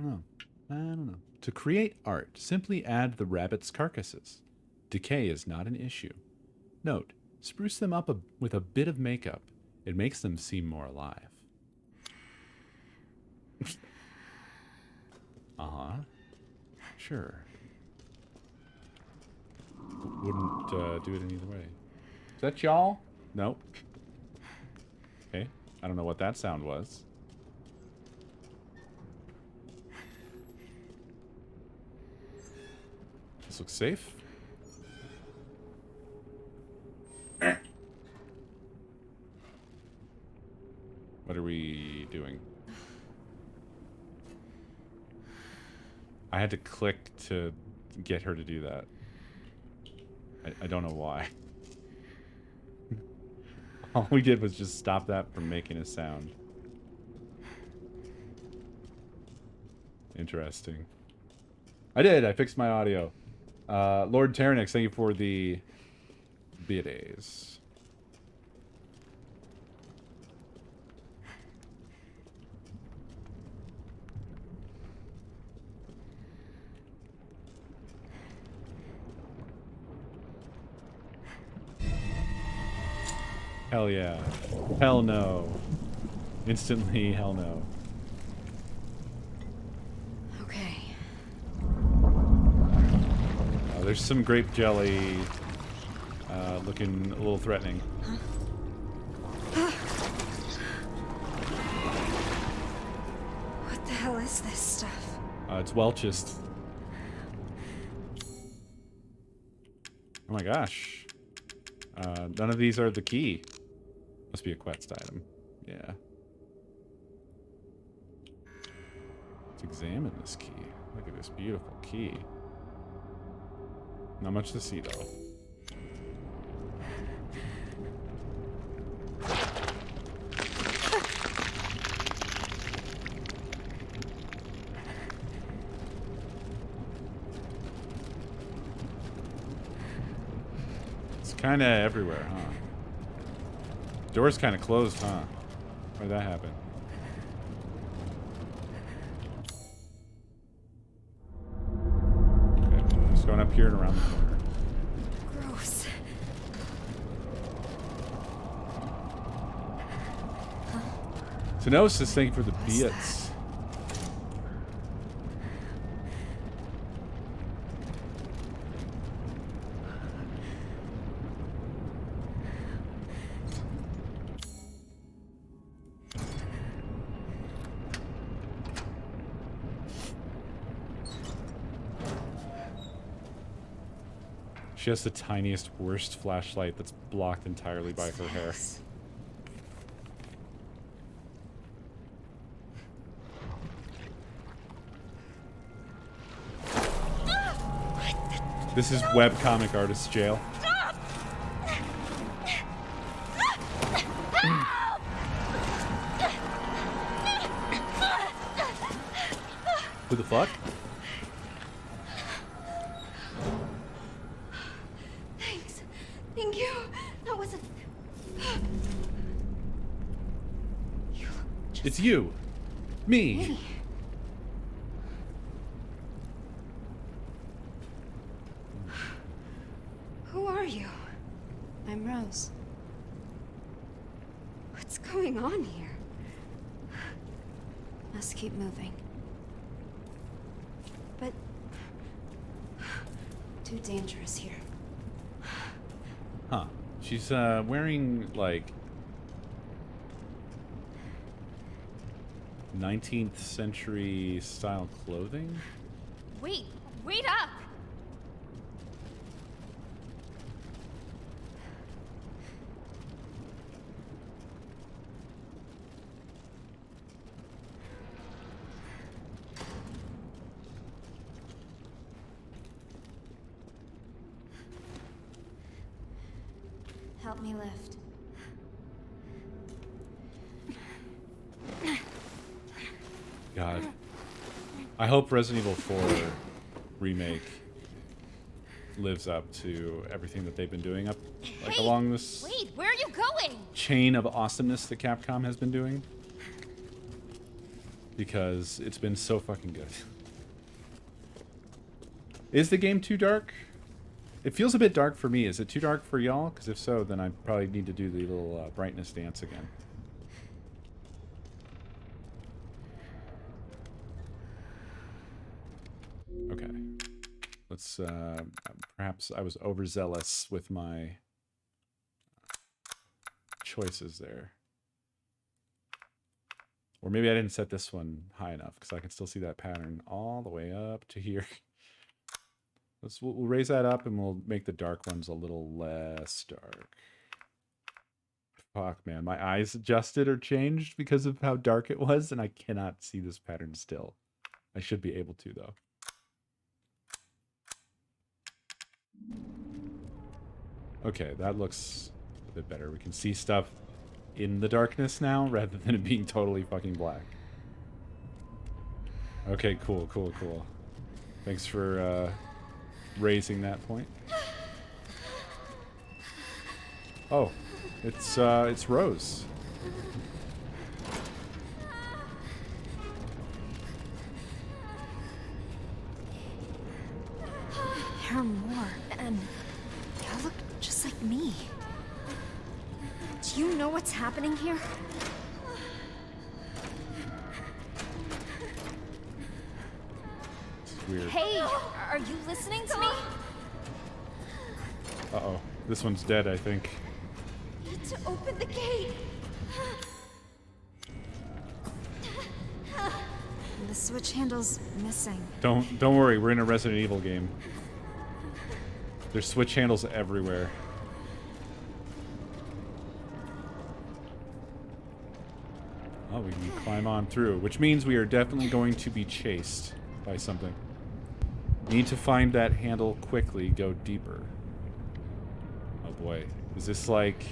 don't know. To create art, simply add the rabbit's carcasses. Decay is not an issue. Note, spruce them up with a bit of makeup. It makes them seem more alive. Uh-huh. Sure. Wouldn't do it any other way. Is that y'all? Nope. Okay. I don't know what that sound was. This looks safe. What are we doing? I had to click to get her to do that. I don't know why. All we did was just stop that from making a sound. Interesting. I did. I fixed my audio. Lord Terranix, thank you for the biddies. Hell yeah. Hell no. Instantly, hell no. Okay. There's some grape jelly looking a little threatening. What the hell is this stuff? It's Welch's. Oh my gosh. None of these are the key. Must be a quest item. Yeah. Let's examine this key. Look at this beautiful key. Not much to see, though. It's kind of everywhere, huh? Door's kind of closed, huh? Why did that happen? Okay, just going up here and around the corner. Gross. Tenosis, thank you for the bits. She has the tiniest, worst flashlight that's blocked entirely by her hair. This is webcomic artist jail. Who the fuck? Thanks. Thank you. That wasn't. It's you. Me. Who are you? I'm Rose. What's going on here? Must keep moving. But too dangerous here. Huh. She's wearing like 19th century style clothing. Wait up! Help me lift. God. I hope Resident Evil 4 remake lives up to everything that they've been doing up like along this Wait, where are you going? chain of awesomeness that Capcom has been doing. Because it's been so fucking good. Is the game too dark? It feels a bit dark for me. Is it too dark for y'all? Because if so, then I probably need to do the little brightness dance again. Okay. Let's, perhaps I was overzealous with my choices there. Or maybe I didn't set this one high enough, because I can still see that pattern all the way up to here. We'll raise that up and we'll make the dark ones a little less dark. Fuck, man. My eyes adjusted or changed because of how dark it was, and I cannot see this pattern still. I should be able to, though. Okay, that looks a bit better. We can see stuff in the darkness now, rather than it being totally fucking black. Okay, cool. Thanks for, raising that point. Oh, it's Rose. There are more, and y'all look just like me. Do you know what's happening here? It's weird. Hey, are you listening to me? Uh-oh. This one's dead, I think. Need to open the gate. The switch handle's missing. Don't worry, we're in a Resident Evil game. There's switch handles everywhere. Oh, we can climb on through, which means we are definitely going to be chased by something. Need to find that handle quickly, go deeper. Oh boy. Is this like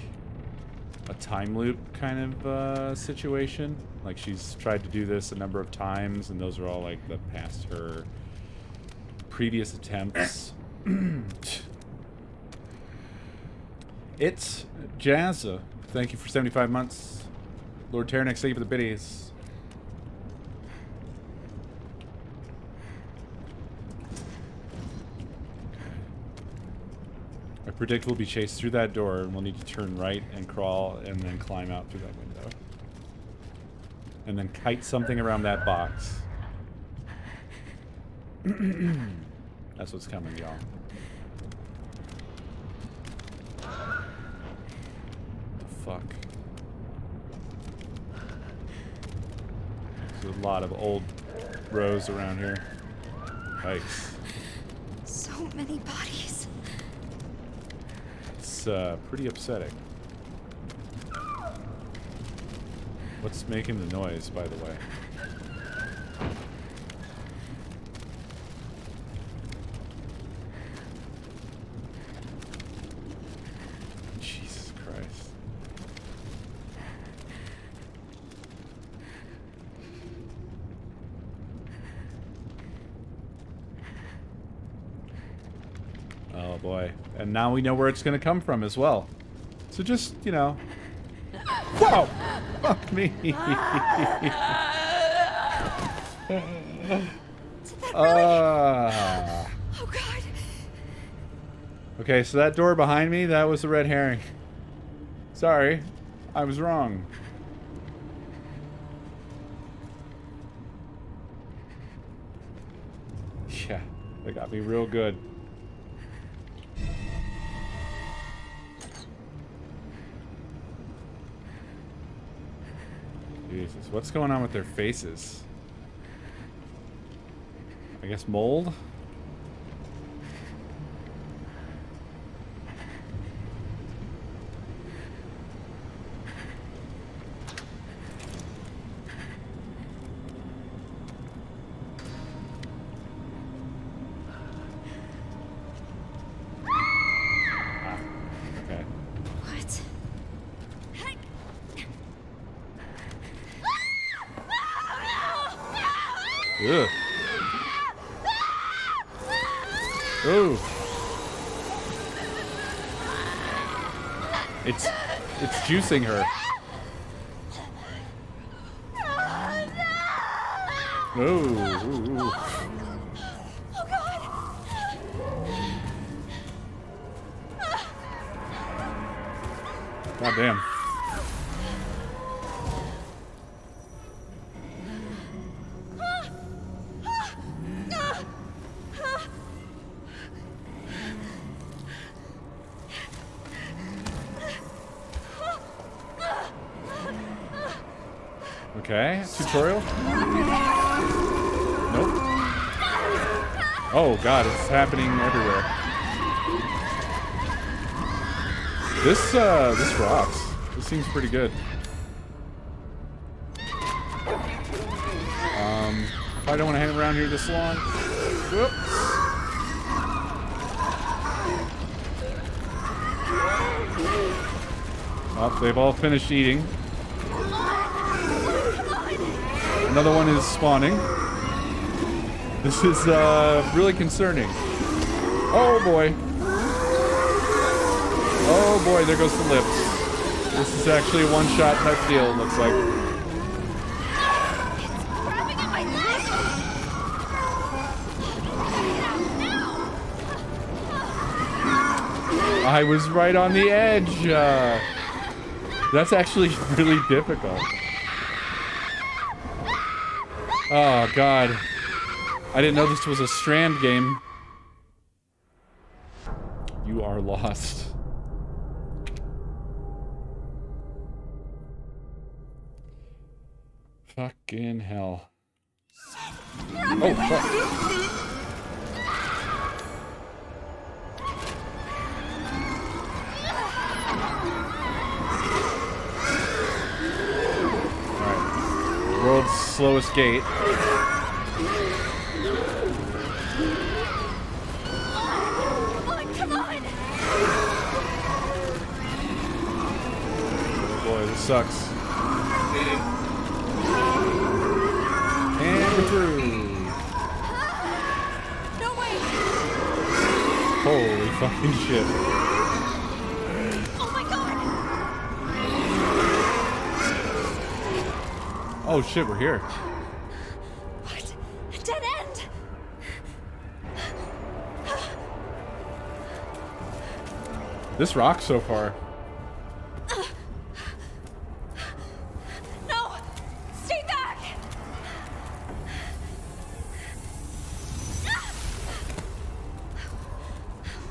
a time loop kind of situation? Like she's tried to do this a number of times, and those are all like the past her previous attempts. It's Jazza. Thank you for 75 months. Lord Terranex, thank you for the biddies. I predict we'll be chased through that door, and we'll need to turn right and crawl and then climb out through that window. And then kite something around that box. That's what's coming, y'all. Fuck. There's a lot of old rows around here. Yikes. So many bodies. It's pretty upsetting. What's making the noise, by the way? Jesus Christ. Oh boy. And now we know where it's going to come from as well. So just, you know. Whoa! Fuck me. Oh god. Okay, so that door behind me, that was the red herring. Sorry, I was wrong. Yeah, they got me real good. Jesus, what's going on with their faces? I guess mold? Okay. What? Ugh. Ooh. It's juicing her. Ooh, ooh, ooh. God damn. Okay, tutorial? Nope. Oh god, it's happening everywhere. This rocks. This seems pretty good. I don't want to hang around here this long. Whoops. Oh, they've all finished eating. Another one is spawning. This is really concerning. Oh boy. Oh boy, there goes the lips. This is actually a one-shot type deal, it looks like. I was right on the edge. That's actually really difficult. Oh, God. I didn't know this was a Strand game. You are lost. Fucking hell. Oh, fuck. slowest gate. Come on! Oh boy, this sucks. And we're through. No way! Holy fucking shit. Oh my god! Oh shit, we're here. What? A dead end! This rocks so far. No! Stay back!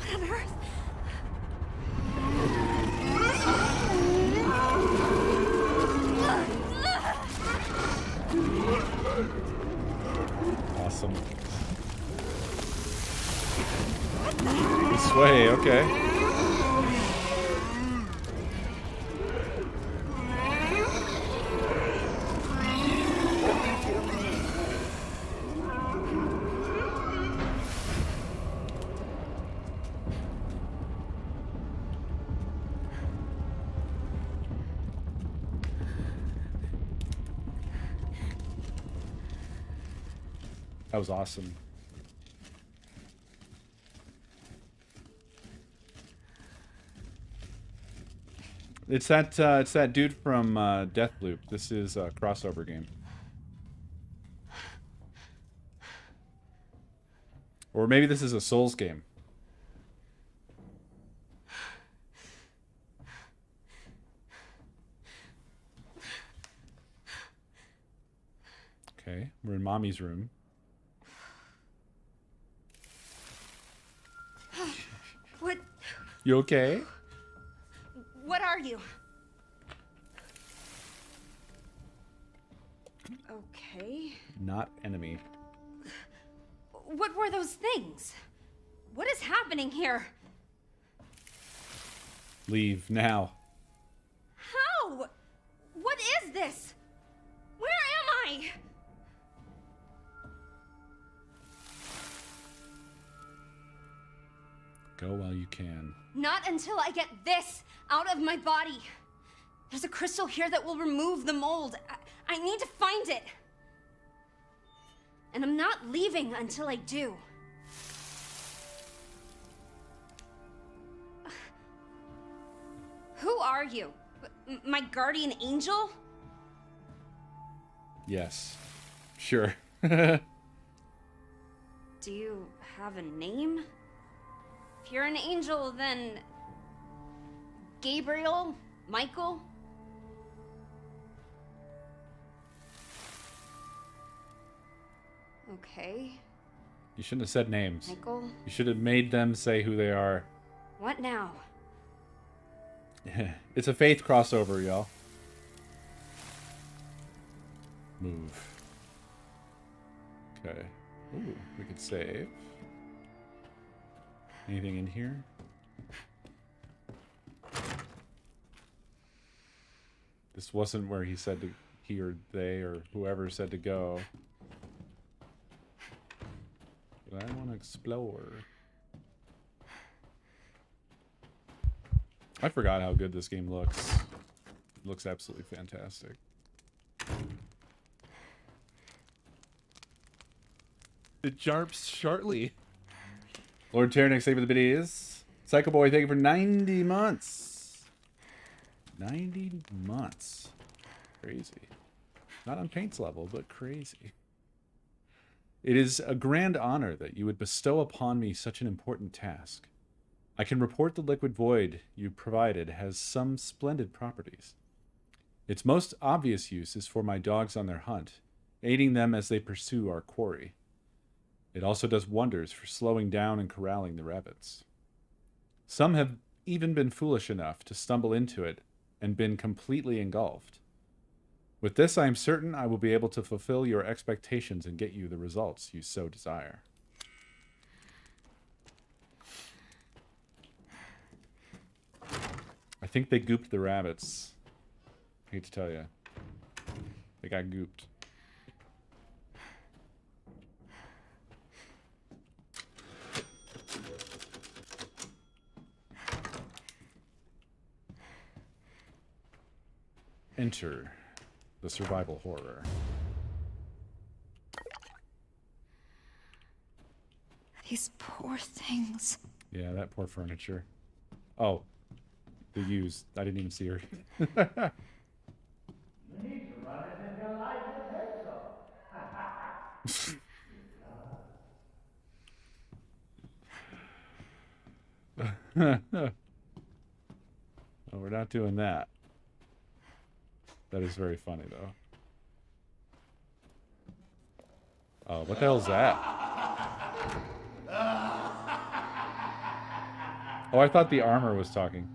What on earth? Awesome. This way, okay. That was awesome. It's that dude from Deathloop. This is a crossover game. Or maybe this is a Souls game. Okay, we're in Mommy's room. What? You okay? What are you? Okay. Not enemy. What were those things? What is happening here? Leave now. How? What is this? Where am I? Go while you can. Not until I get this out of my body. There's a crystal here that will remove the mold. I need to find it. And I'm not leaving until I do. Who are you? My guardian angel? Yes. Sure. Do you have a name? If you're an angel, then... Gabriel? Michael? Okay. You shouldn't have said names. Michael? You should have made them say who they are. What now? It's a faith crossover, y'all. Move. Okay. Ooh, we could save. Anything in here? This wasn't where he said to, he or they or whoever said to go. But I want to explore. I forgot how good this game looks. It looks absolutely fantastic. It jarps shortly. Lord Tyrannix, thank you for the biddies. Psycho Boy, thank you for 90 months. 90 months. Crazy. Not on Paint's level, but crazy. It is a grand honor that you would bestow upon me such an important task. I can report the liquid void you provided has some splendid properties. Its most obvious use is for my dogs on their hunt, aiding them as they pursue our quarry. It also does wonders for slowing down and corralling the rabbits. Some have even been foolish enough to stumble into it and been completely engulfed. With this, I am certain I will be able to fulfill your expectations and get you the results you so desire. I think they gooped the rabbits. I hate to tell you. They got gooped. Enter the survival horror. These poor things. Yeah, that poor furniture. Oh, the used. I didn't even see her. Oh, we're not doing that. That is very funny, though. Oh, what the hell is that? Oh, I thought the armor was talking.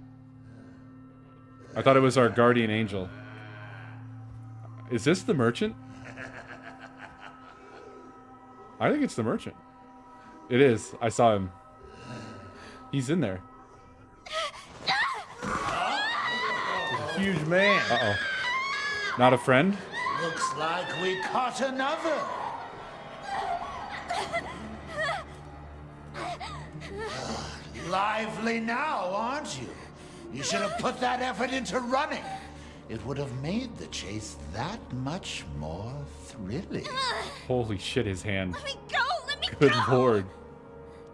I thought it was our guardian angel. Is this the merchant? I think it's the merchant. It is. I saw him. He's in there. Huge man. Uh-oh. Not a friend? Looks like we caught another. Lively now, aren't you? You should have put that effort into running. It would have made the chase that much more thrilling. Holy shit, his hand. Let me go! Let me Good go! lord.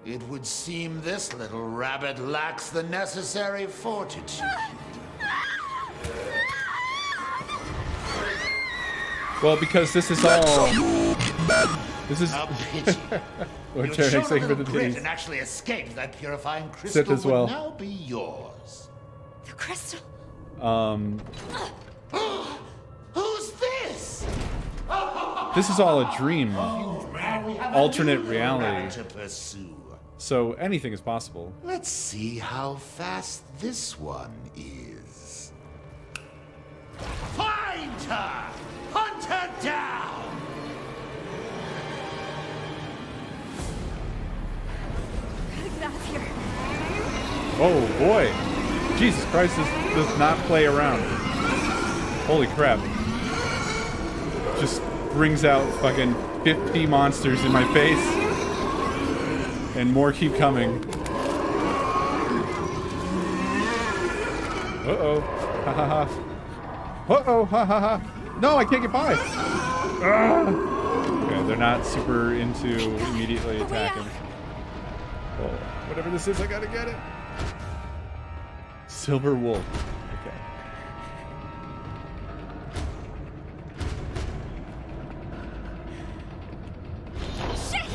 It would seem this little rabbit lacks the necessary fortitude. Well, because this is all... This is... A pity. What You'd Jerry shown a saying for little the grit days. and actually escaped that purifying crystal Sith as well. would now be yours. The crystal. Who's this? This is all a dream. Now we have Alternate a new reality. rabbit to pursue. So anything is possible. Let's see how fast this one is. Find her! Hunt her down! Gotta get out of here. Oh boy. Jesus Christ, this does not play around. Holy crap. Just brings out fucking 50 monsters in my face. And more keep coming. Uh-oh. Ha ha ha. Uh-oh. Ha ha ha. No, I can't get by. Okay, they're not super into immediately attacking. Oh, whatever this is, I gotta get it. Silver wolf. Okay. Shit!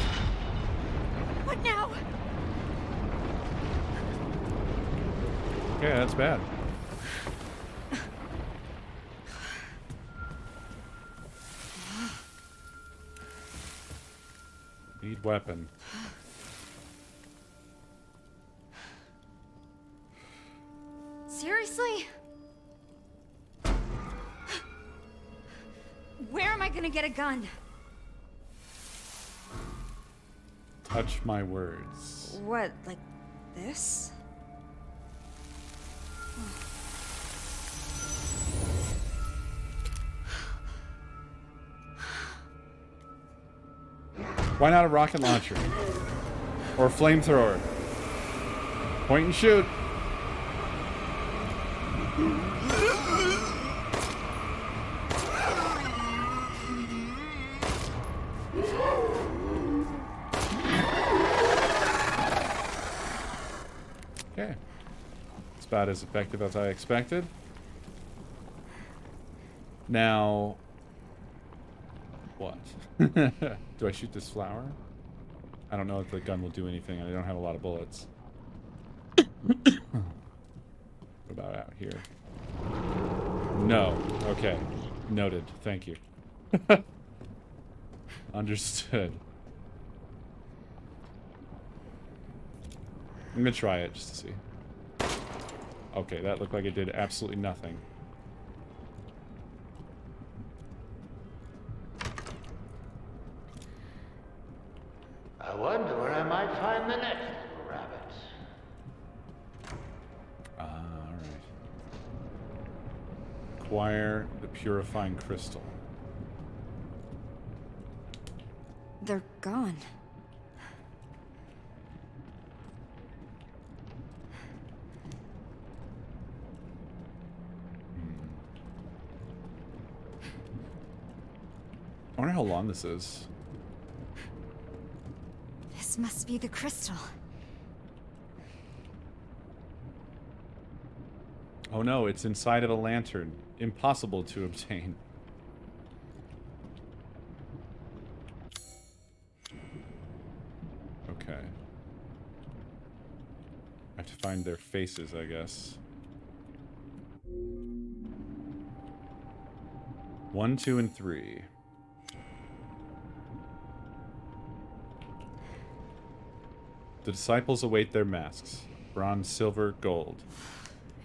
What now? Okay, that's bad. Need weapon. Seriously? Where am I gonna get a gun? Touch my words. What, like this? Why not a rocket launcher? Or a flamethrower? Point and shoot. Okay. It's about as effective as I expected. Now... what? Do I shoot this flower? I don't know if the gun will do anything. I don't have a lot of bullets. What about out here? No. Okay. Noted. Thank you. Understood. I'm gonna try it just to see. Okay, that looked like it did absolutely nothing. I wonder where I might find the next little rabbit. Alright. Acquire the purifying crystal. They're gone. how long this is. This must be the crystal. Oh no, it's inside of a lantern. Impossible to obtain. Okay. I have to find their faces, I guess. 1, 2, and 3. The disciples await their masks. Bronze, silver, gold.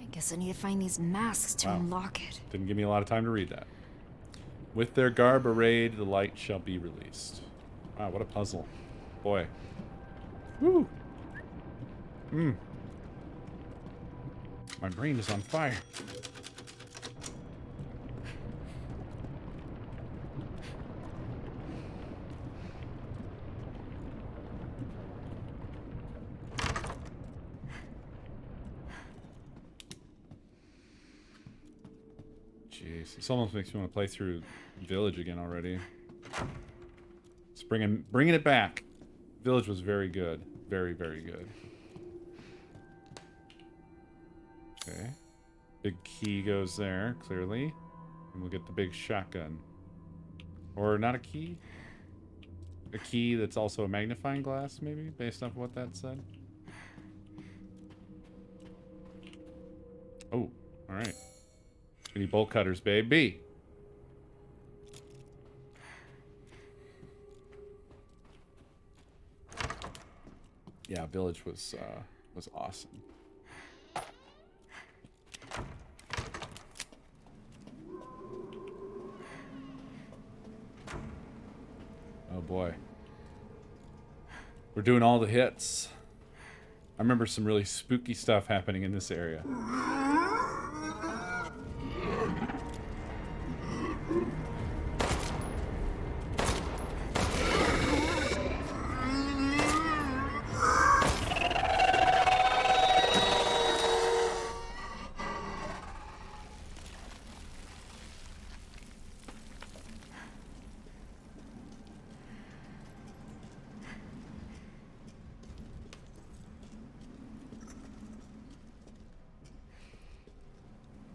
I guess I need to find these masks to unlock it. Didn't give me a lot of time to read that. With their garb arrayed, the light shall be released. Wow, what a puzzle. Boy. Woo! My brain is on fire. Jeez, this almost makes me want to play through Village again already. It's bringing it back. Village was very good. Very, very good. Okay. Big key goes there, clearly. And we'll get the big shotgun. Or not a key? A key that's also a magnifying glass, maybe, based off what that said. Oh, alright. We need bolt cutters, baby. Yeah, Village was awesome. Oh boy. We're doing all the hits. I remember some really spooky stuff happening in this area.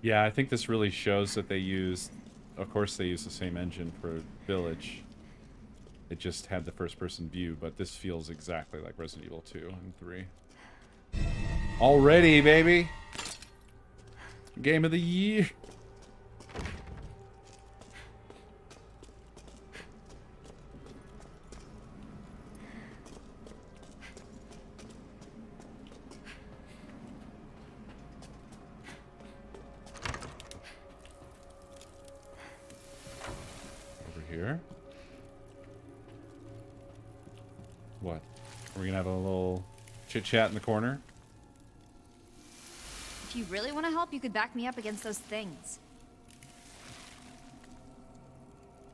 Yeah, I think this really shows that they used, of course they used the same engine for Village. It just had the first person view, but this feels exactly like Resident Evil 2 and 3. Already, baby! Game of the year! Here. What? Are we gonna have a little chit chat in the corner? If you really want to help, you could back me up against those things.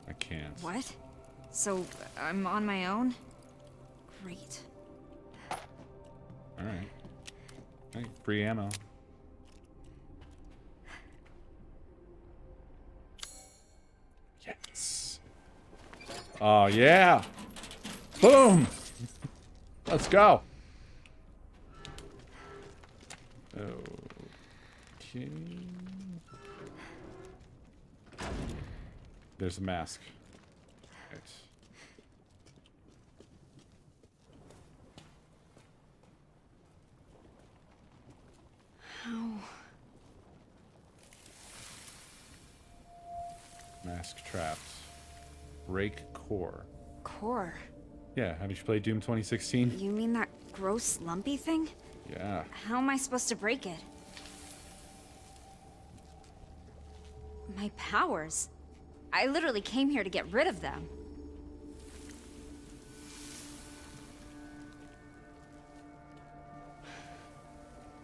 I can't. What? So I'm on my own? Great. Alright. Hey, free ammo. Yes. Oh, yeah. Boom. Let's go. Okay. There's a mask. Right. How? Mask trapped. Break core. Core? Yeah, haven't you played Doom 2016? You mean that gross lumpy thing? Yeah. How am I supposed to break it? My powers? I literally came here to get rid of them.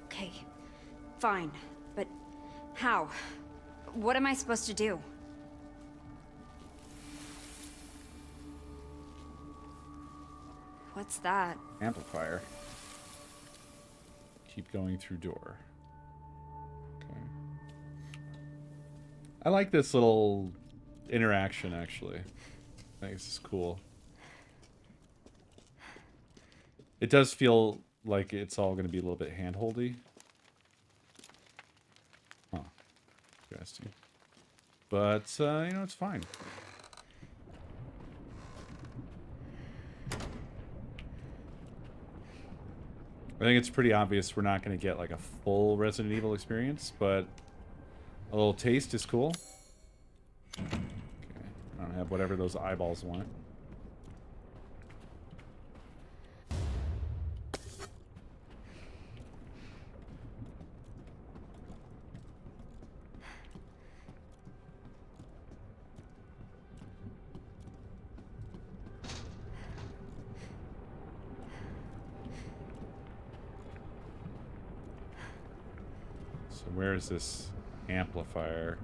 Okay, fine, but how? What am I supposed to do? What's that? Amplifier. Keep going through door. Okay. I like this little interaction, actually. I think this is cool. It does feel like it's all going to be a little bit hand-holdy. Huh. Interesting. But, you know, it's fine. I think it's pretty obvious we're not going to get, like, a full Resident Evil experience, but a little taste is cool. Okay. I don't have whatever those eyeballs want. Where is this amplifier?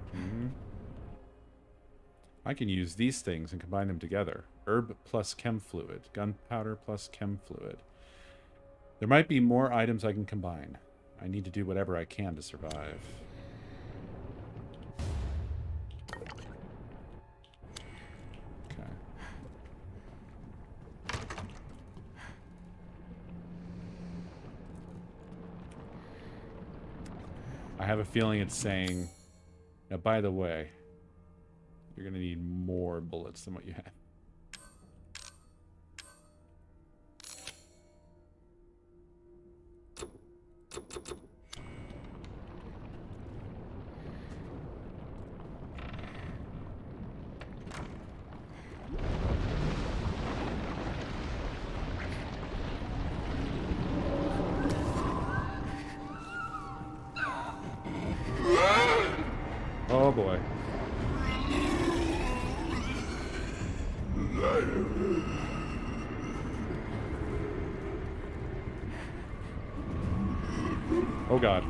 I can use these things and combine them together. Herb plus chem fluid. Gunpowder plus chem fluid. There might be more items I can combine. I need to do whatever I can to survive. Okay. I have a feeling it's saying, now, by the way, you're going to need more bullets than what you have. Oh boy. Oh god.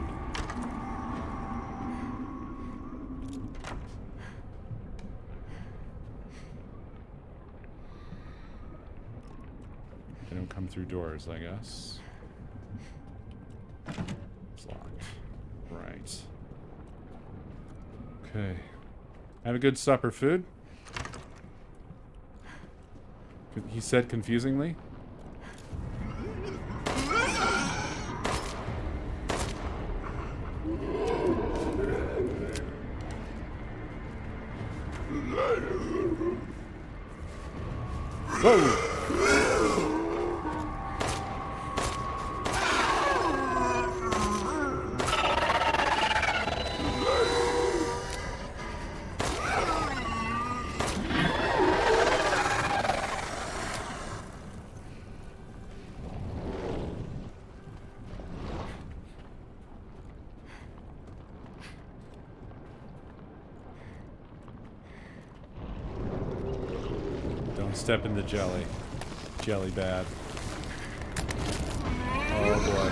They don't come through doors, I guess. It's locked. Right. Okay. Have a good supper, food. He said confusingly. Whoa! Step in the jelly. Jelly bad. Oh boy.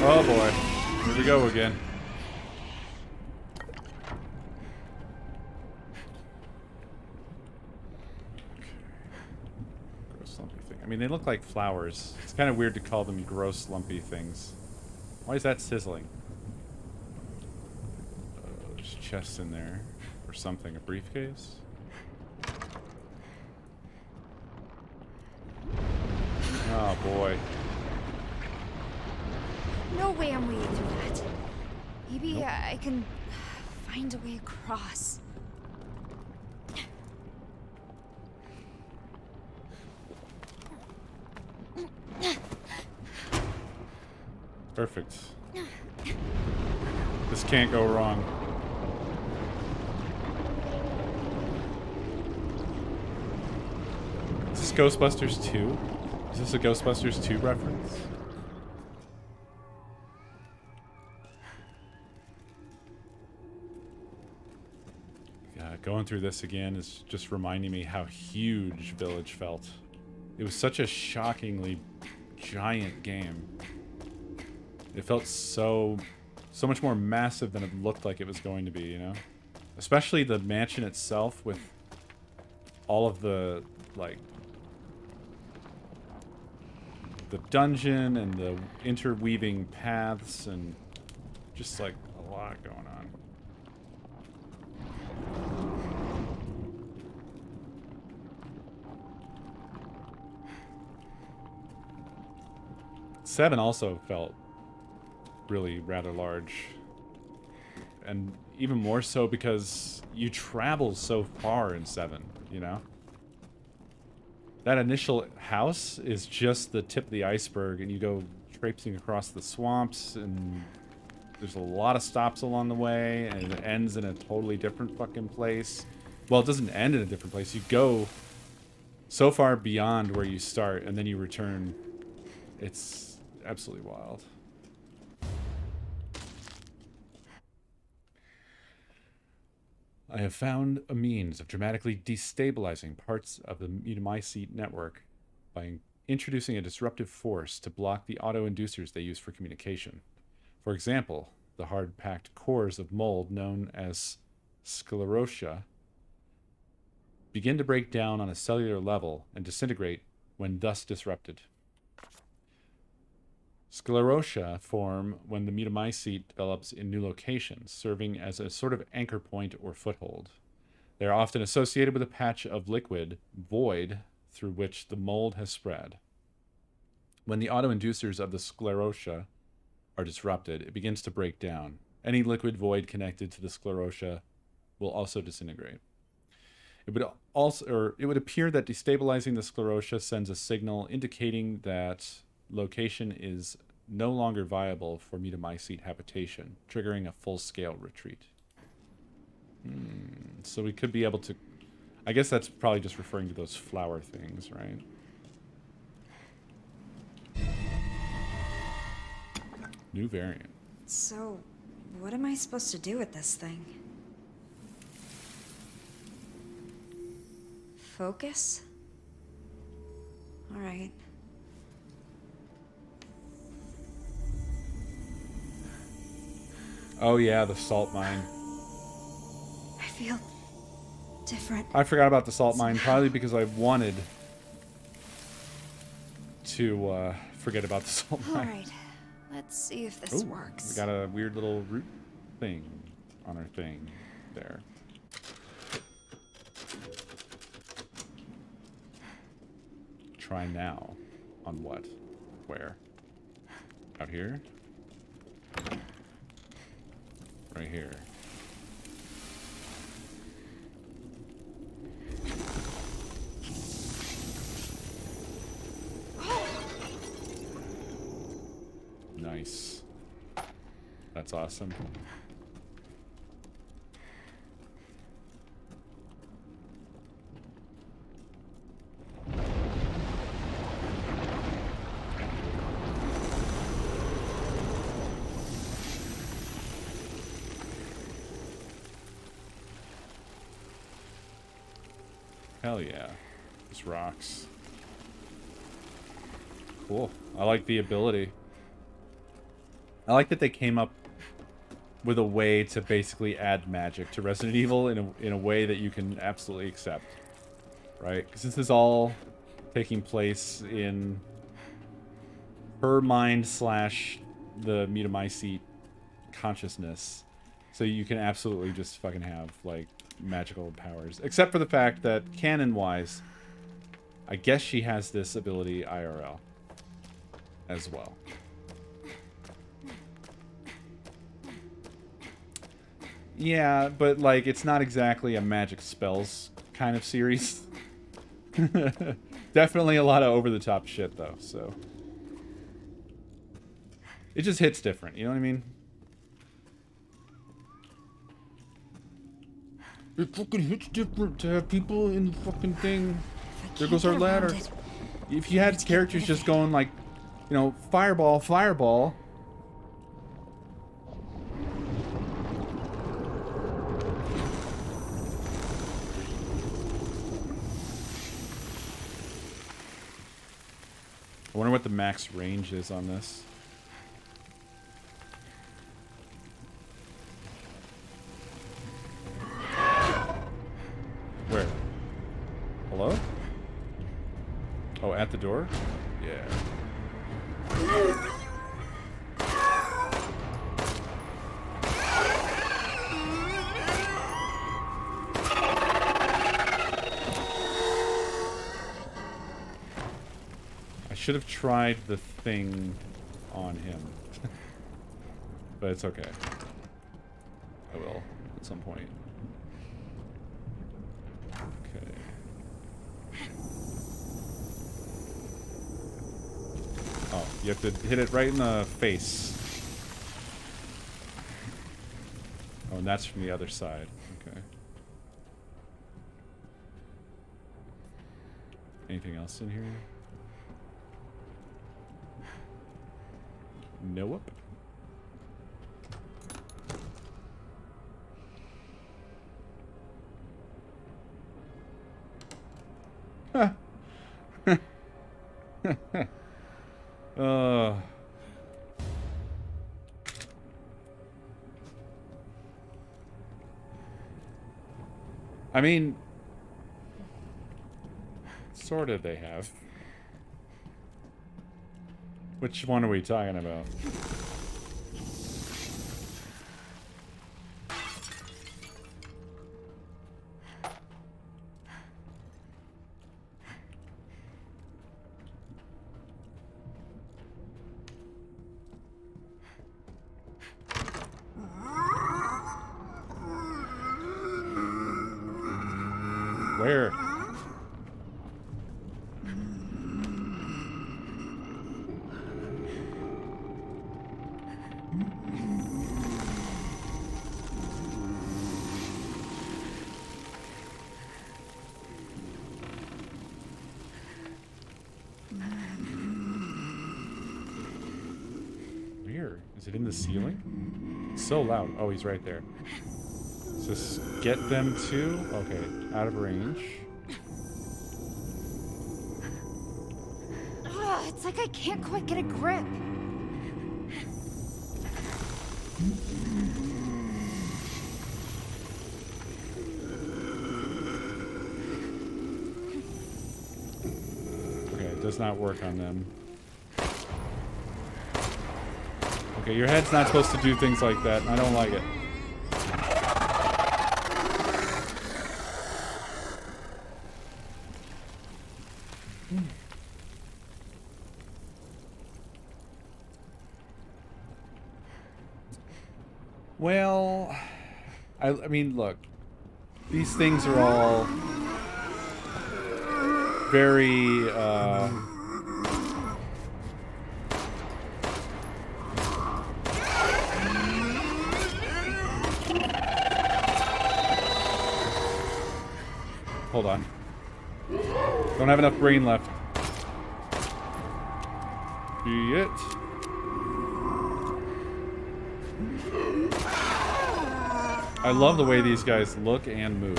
Oh boy. Here we go again. Okay. Gross lumpy thing. I mean, they look like flowers. It's kind of weird to call them gross lumpy things. Why is that sizzling? There's chests in there. Or something. A briefcase? Oh boy. No way I'm wading through that. Maybe I can find a way across. Perfect. This can't go wrong. Is this Ghostbusters 2? Is this a Ghostbusters 2 reference? Going through this again is just reminding me how huge Village felt. It was such a shockingly giant game. It felt so much more massive than it looked like it was going to be, you know? Especially the mansion itself with all of the, like, the dungeon and the interweaving paths and just, like, a lot going on. 7 also felt really rather large. And even more so because you travel so far in 7, you know? That initial house is just the tip of the iceberg, and you go traipsing across the swamps, and there's a lot of stops along the way, and it ends in a totally different fucking place. Well, it doesn't end in a different place. You go so far beyond where you start, and then you return. It's absolutely wild. I have found a means of dramatically destabilizing parts of the Metamycete network by introducing a disruptive force to block the auto-inducers they use for communication. For example, the hard-packed cores of mold known as sclerotia begin to break down on a cellular level and disintegrate when thus disrupted. Sclerotia form when the metamycete develops in new locations, serving as a sort of anchor point or foothold. They are often associated with a patch of liquid void through which the mold has spread. When the autoinducers of the sclerotia are disrupted, it begins to break down. Any liquid void connected to the sclerotia will also disintegrate. It would appear that destabilizing the sclerotia sends a signal indicating that location is no longer viable for metamycete habitation, triggering a full-scale retreat. So we could be able to... I guess that's probably just referring to those flower things, right? New variant. So, what am I supposed to do with this thing? Focus? Alright. Oh yeah, the salt mine. I feel different. I forgot about the salt mine, probably because I wanted to forget about the salt mine. Alright, let's see if this works. We got a weird little root thing on our thing there. Try now. On what? Where? Out here? Right here. Nice. That's awesome. Hell yeah. This rocks. Cool. I like the ability. I like that they came up with a way to basically add magic to Resident Evil in a way that you can absolutely accept. Right? Because this is all taking place in her mind / the metamycete consciousness. So you can absolutely just fucking have, like, magical powers. Except for the fact that, canon-wise, I guess she has this ability IRL as well. Yeah, but, like, it's not exactly a magic spells kind of series. Definitely a lot of over-the-top shit, though, so... It just hits different, you know what I mean? It fucking hits different to have people in the fucking thing. There goes our ladder. If you had characters just going like, you know, fireball, fireball. I wonder what the max range is on this. Where? Hello? Oh, at the door? Yeah. I should have tried the thing on him. But it's okay. I will at some point. Okay. Oh, you have to hit it right in the face. Oh, and that's from the other side. Okay. Anything else in here? Nope. I mean, sort of they have. Which one are we talking about? Where? Where? Is it in the ceiling? It's so loud. Oh, he's right there. Just get them to... Okay, out of range. Ugh, it's like I can't quite get a grip. Okay, it does not work on them. Okay, your head's not supposed to do things like that. I don't like it. Well, I mean, look, these things are all very, hold on. Don't have enough brain left. See it. I love the way these guys look and move.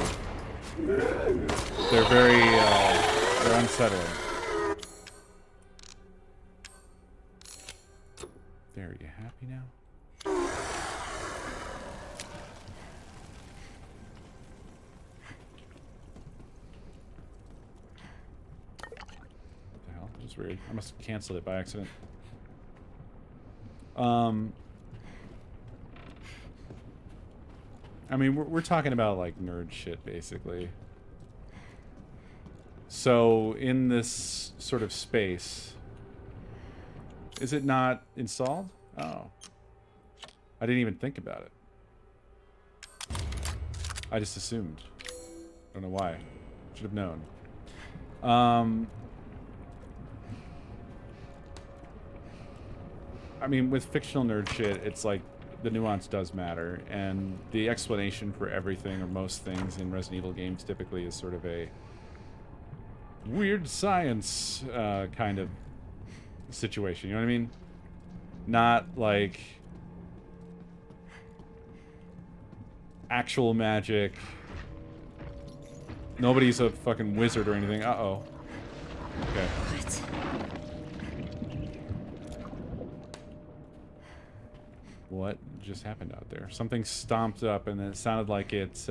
They're very, they're unsettling. There, are you happy now? What the hell? That was weird. I must have canceled it by accident. I mean, we're talking about, like, nerd shit, basically. So, in this sort of space... Is it not installed? Oh. I didn't even think about it. I just assumed. I don't know why. Should have known. I mean, with fictional nerd shit, it's like... The nuance does matter, and the explanation for everything or most things in Resident Evil games typically is sort of a weird science kind of situation, you know what I mean? Not like actual magic. Nobody's a fucking wizard or anything. Uh-oh. Okay. What? What just happened out there? Something stomped up and it sounded like it's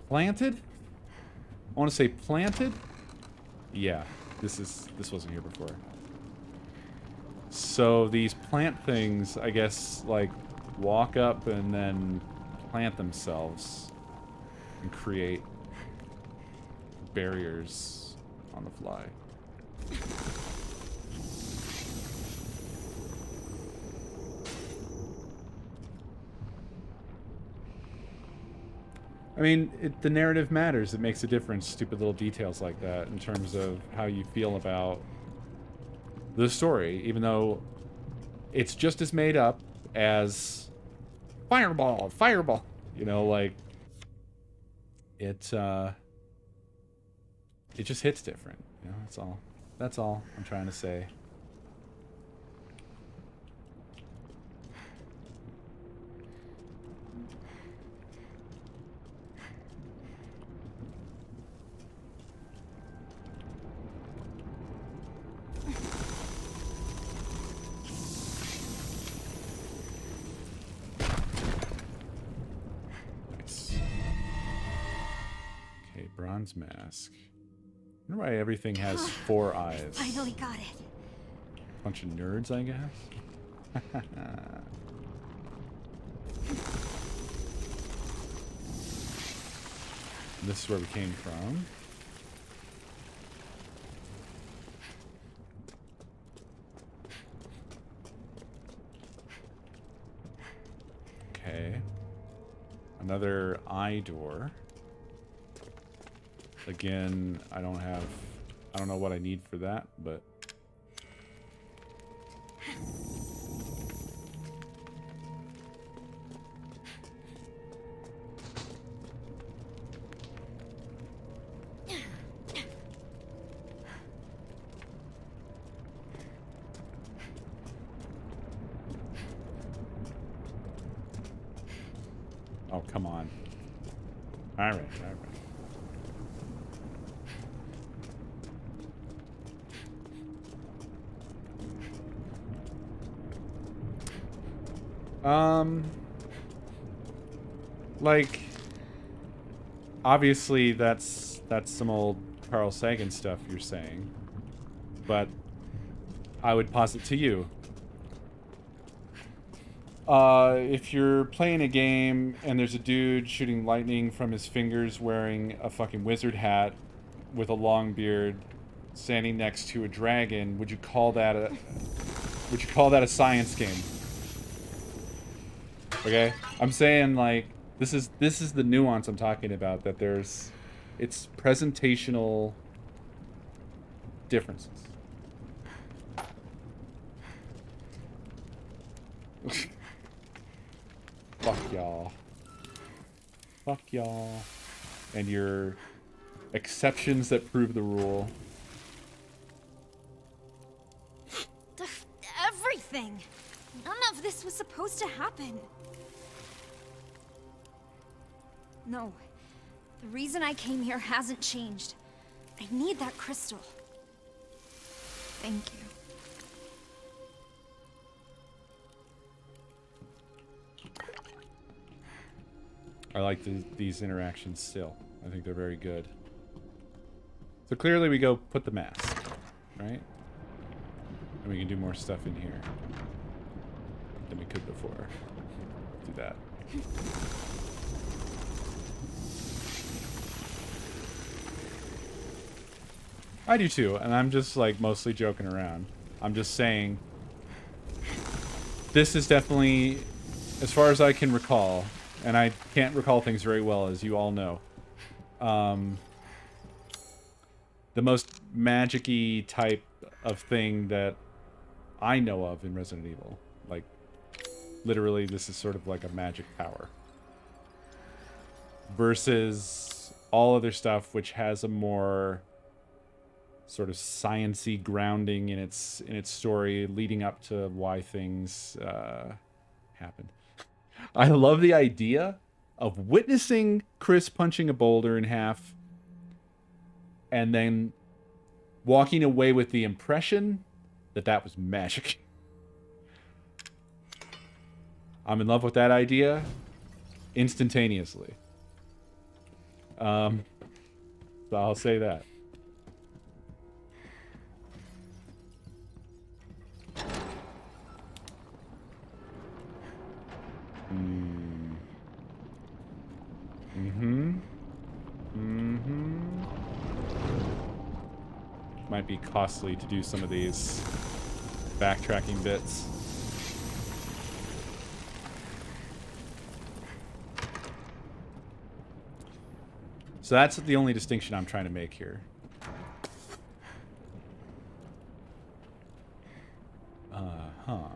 planted? I want to say planted? Yeah, this wasn't here before. So these plant things, I guess, like walk up and then plant themselves and create barriers on the fly. I mean, the narrative matters. It makes a difference, stupid little details like that, in terms of how you feel about the story, even though it's just as made up as fireball, fireball. You know, like, it just hits different. You know, that's all. That's all I'm trying to say. Bronze mask. I wonder why everything has 4 eyes. Finally got it. Bunch of nerds, I guess. This is where we came from. Okay. Another eye door. Again, I don't know what I need for that, but oh, come on. All right. Like, obviously that's some old Carl Sagan stuff you're saying, but I would posit to you. If you're playing a game and there's a dude shooting lightning from his fingers wearing a fucking wizard hat with a long beard standing next to a dragon, would you call that a science game? Okay? I'm saying, like, this is the nuance I'm talking about, that it's presentational differences. Fuck y'all. Fuck y'all. And your exceptions that prove the rule. Everything! None of this was supposed to happen. No. The reason I came here hasn't changed. I need that crystal. Thank you. I like these interactions still. I think they're very good. So clearly we go put the mask, right? And we can do more stuff in here than we could before. Do that. I do too, and I'm just like mostly joking around. I'm just saying this is definitely, as far as I can recall, and I can't recall things very well, as you all know, the most magic-y type of thing that I know of in Resident Evil. Like, literally, this is sort of like a magic power. Versus all other stuff which has a more sort of science-y grounding in its story leading up to why things happen. I love the idea of witnessing Chris punching a boulder in half and then walking away with the impression that that was magic. I'm in love with that idea instantaneously. So I'll say that. Might be costly to do some of these backtracking bits. So that's the only distinction I'm trying to make here.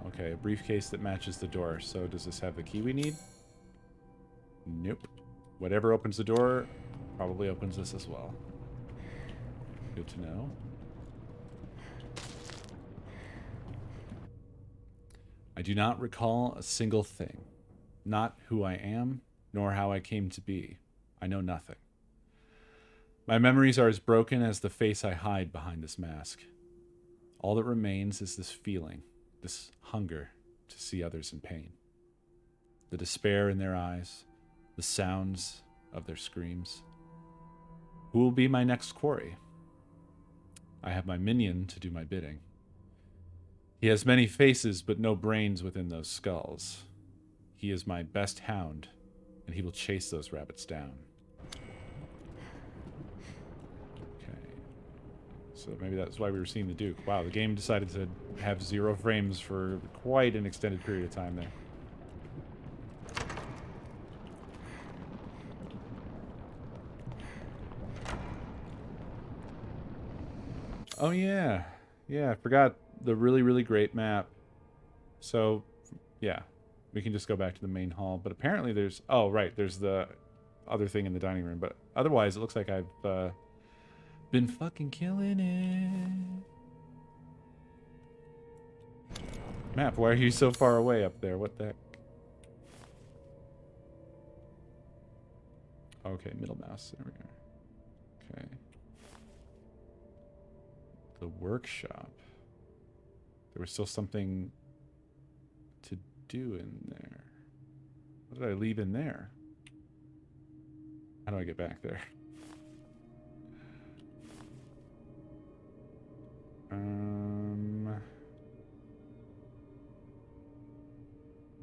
Okay, a briefcase that matches the door. So does this have the key we need? Nope. Whatever opens the door probably opens this as well. Good to know. I do not recall a single thing. Not who I am, nor how I came to be. I know nothing. My memories are as broken as the face I hide behind this mask. All that remains is this feeling, this hunger to see others in pain. The despair in their eyes, the sounds of their screams. Who will be my next quarry? I have my minion to do my bidding. He has many faces, but no brains within those skulls. He is my best hound, and he will chase those rabbits down. Okay. So maybe that's why we were seeing the Duke. Wow, the game decided to have 0 frames for quite an extended period of time there. Oh yeah. Yeah, I forgot the really, really great map. So, yeah. We can just go back to the main hall. But apparently there's... Oh, right. There's the other thing in the dining room. But otherwise, it looks like I've been fucking killing it. Map, why are you so far away up there? What the heck? Okay, middle mouse. There we go. Okay. The workshop. There was still something to do in there. What did I leave in there? How do I get back there?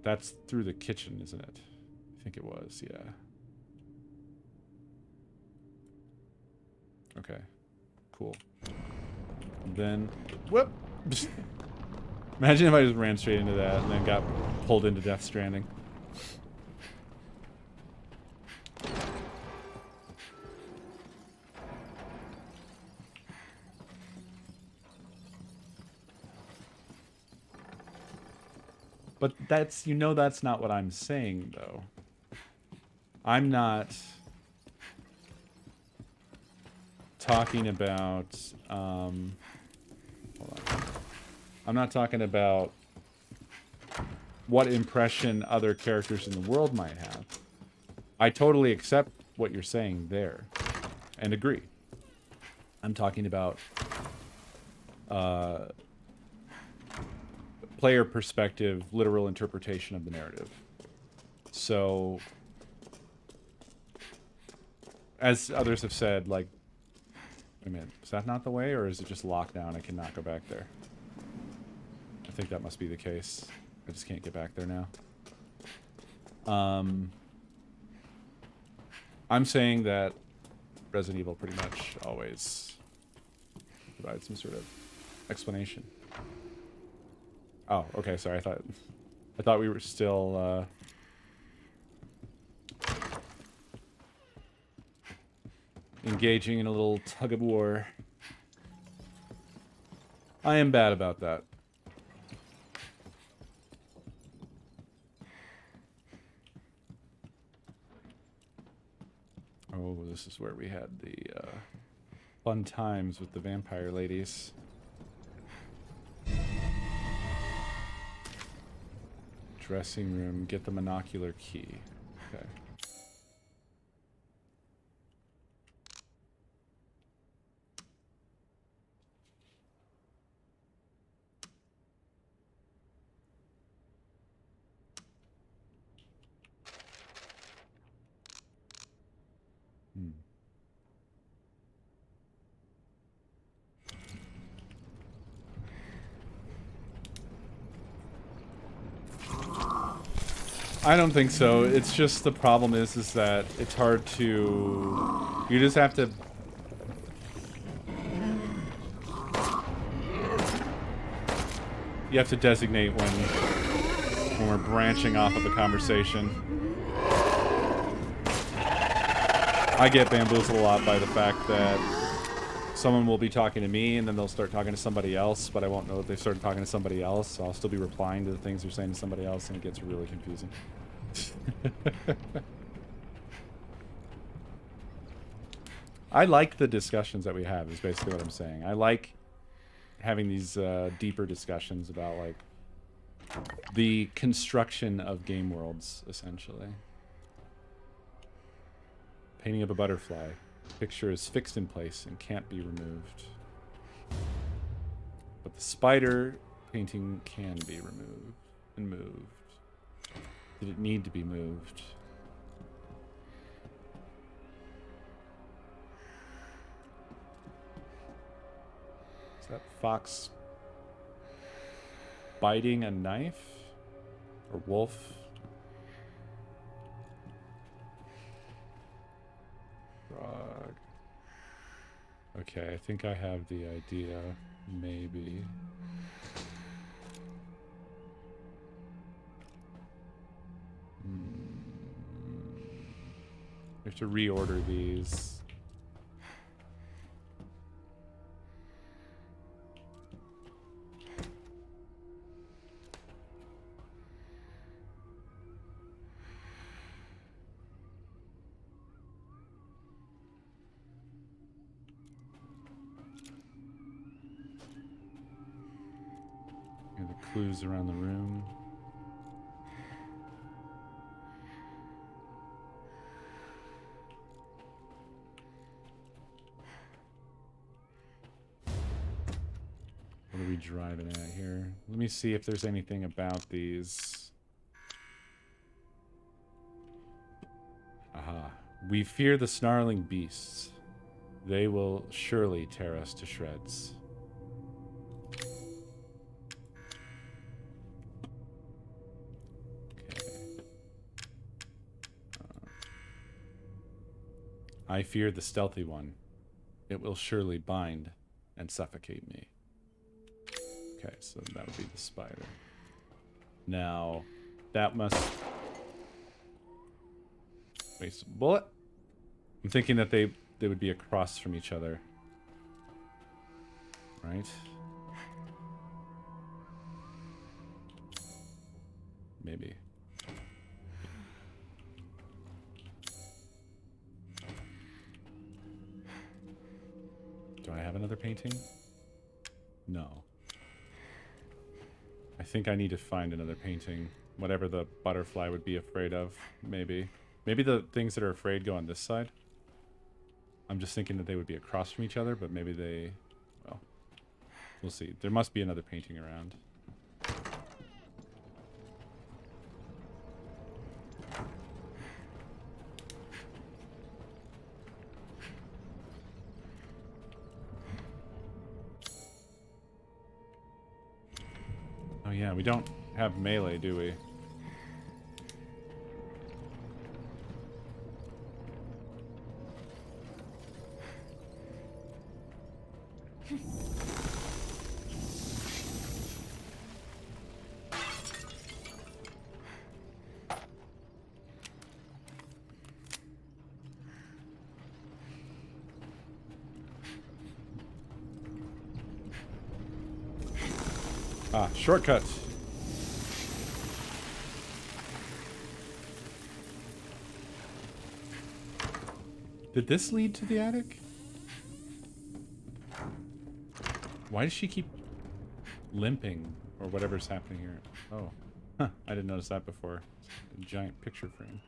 That's through the kitchen, isn't it? I think it was, yeah. Okay. Cool. And then, whoop! Imagine if I just ran straight into that and then got pulled into Death Stranding. But that's, you know, that's not what I'm saying, though. I'm not talking about, hold on. I'm not talking about what impression other characters in the world might have. I totally accept what you're saying there and agree. I'm talking about player perspective, literal interpretation of the narrative. So, as others have said, like, wait a minute, is that not the way, or is it just locked down? I cannot go back there. I think that must be the case. I just can't get back there now. I'm saying that Resident Evil pretty much always provides some sort of explanation. Oh, okay, sorry, I thought we were still engaging in a little tug of war. I am bad about that. Oh, this is where we had the fun times with the vampire ladies. Dressing room, get the monocular key. Okay. I don't think so. It's just the problem is that it's hard to... You just have to... You have to designate when we're branching off of the conversation. I get bamboozled a lot by the fact that someone will be talking to me and then they'll start talking to somebody else, but I won't know that they've started talking to somebody else, so I'll still be replying to the things they're saying to somebody else, and it gets really confusing. I like the discussions that we have, is basically what I'm saying. I like having these deeper discussions about, like, the construction of game worlds, essentially. Painting of a butterfly. Picture is fixed in place and can't be removed. But the spider painting can be removed and moved. Did it need to be moved? Is that fox biting a knife? Or wolf? Frog. Okay, I think I have the idea. Maybe. We have to reorder these. Here are the clues around the room. What are we driving at here? Let me see if there's anything about these. Aha. We fear the snarling beasts. They will surely tear us to shreds. I fear the stealthy one. It will surely bind and suffocate me. Okay, so that would be the spider. Now, that must... waste a bullet? I'm thinking that they would be across from each other. Right? Maybe. Do I have another painting? No. I think I need to find another painting. Whatever the butterfly would be afraid of, maybe. Maybe the things that are afraid go on this side. I'm just thinking that they would be across from each other, but maybe they... well, we'll see. There must be another painting around. Oh yeah, we don't have melee, do we? Ah, shortcut. Did this lead to the attic? Why does she keep limping or whatever's happening here? Oh, huh, I didn't notice that before. It's a giant picture frame.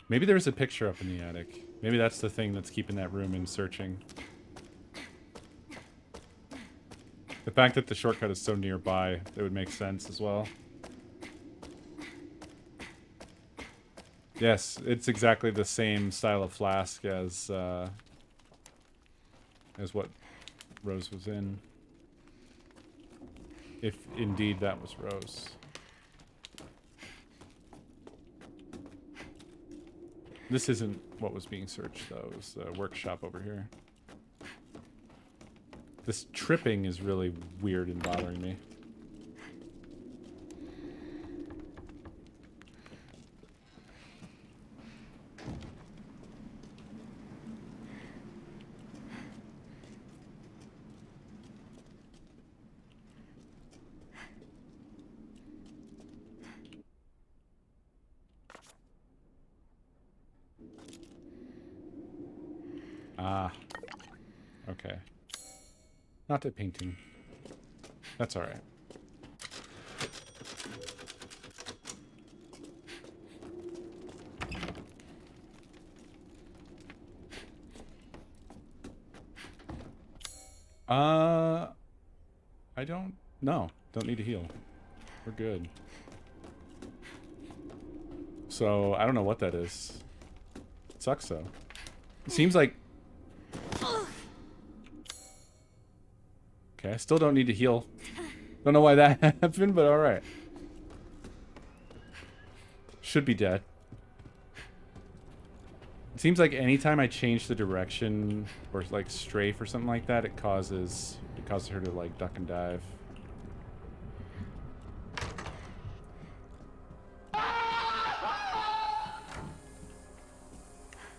Maybe there's a picture up in the attic. Maybe that's the thing that's keeping that room in searching. The fact that the shortcut is so nearby, it would make sense as well. Yes, it's exactly the same style of flask as what Rose was in. If indeed that was Rose. This isn't what was being searched though, it was the workshop over here. This tripping is really weird and bothering me. Ah. Okay. Not the painting. That's alright. I don't... No. Don't need to heal. We're good. So, I don't know what that is. It sucks, though. It seems like... Okay, I still don't need to heal. Don't know why that happened, but alright. Should be dead. It seems like anytime I change the direction or like strafe or something like that, it causes her to like duck and dive.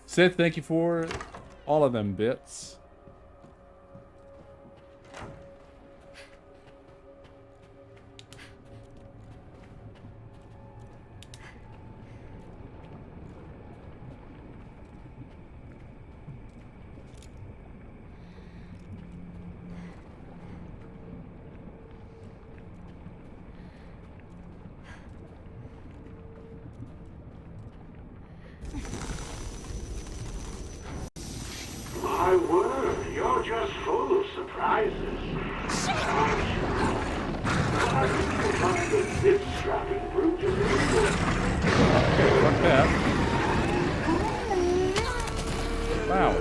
Sith, thank you for all of them bits. My word, you're just full of surprises. I think you'll find that this strapping brute is Okay, fuck that. Wow.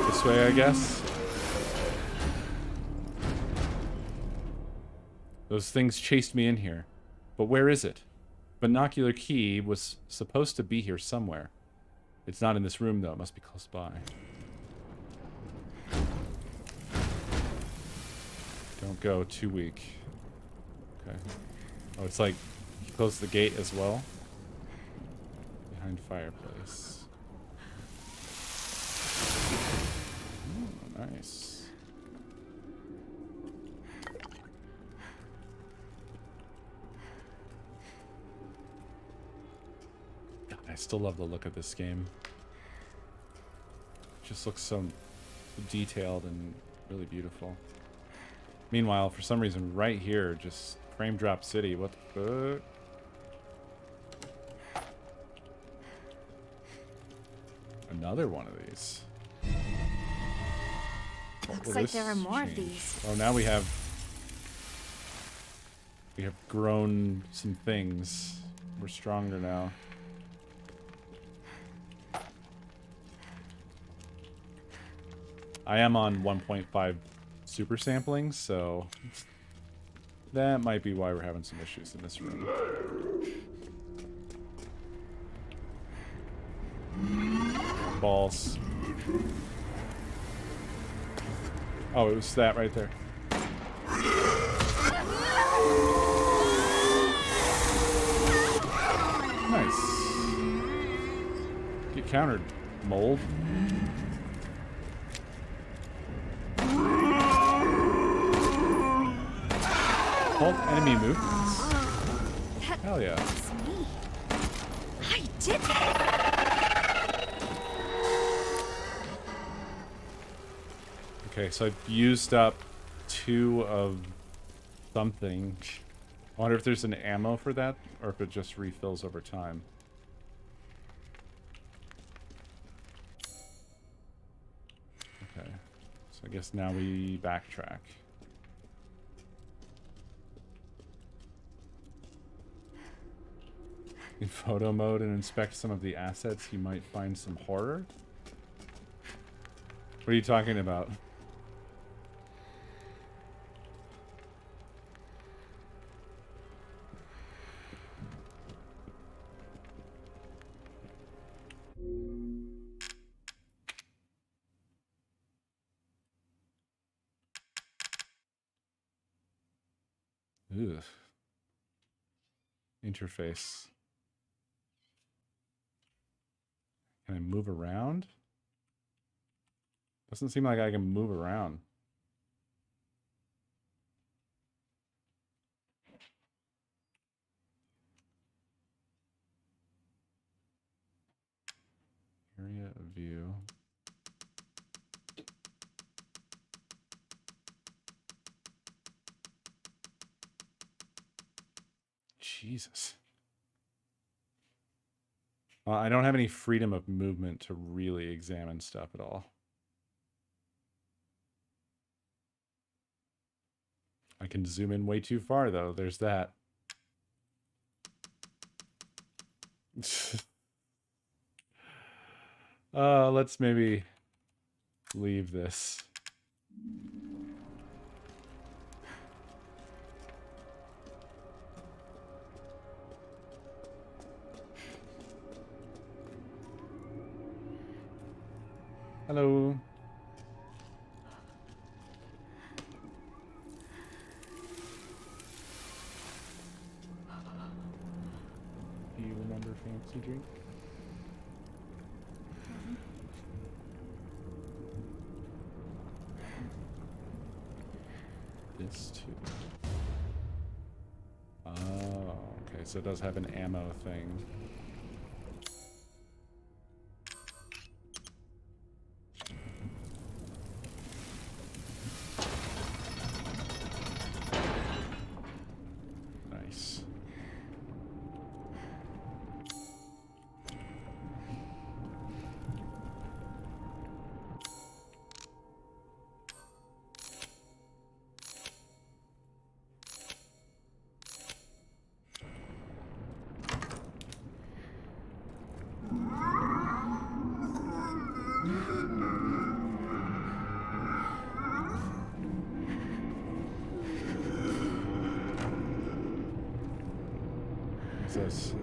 This way, I guess. Those things chased me in here. But where is it? Binocular key was supposed to be here somewhere. It's not in this room, though. It must be close by. Don't go. Too weak. Okay. Oh, it's like you close the gate as well. Behind fireplace. Oh, nice. God, I still love the look of this game. It just looks so detailed and really beautiful. Meanwhile, for some reason, right here, just frame drop city. What the fuck? Another one of these. Looks like there are more of these. Oh, now we have grown some things. We're stronger now. I am on 1.5 super sampling, so that might be why we're having some issues in this room. Balls. Oh, it was that right there. Nice. Get countered, mold. Halt enemy movements. Hell yeah. That's me. I did it. Okay, so I've used up 2 of something. I wonder if there's an ammo for that, or if it just refills over time. Okay, so I guess now we backtrack. In photo mode and inspect some of the assets, you might find some horror. What are you talking about? Ugh. Interface. Can I move around? Doesn't seem like I can move around. view. Jesus. I don't have any freedom of movement to really examine stuff at all. I can zoom in way too far, though. There's that. Let's maybe leave this. Hello. Do you remember fancy drink? This too. Oh, okay, so it does have an ammo thing. Nice. What's this?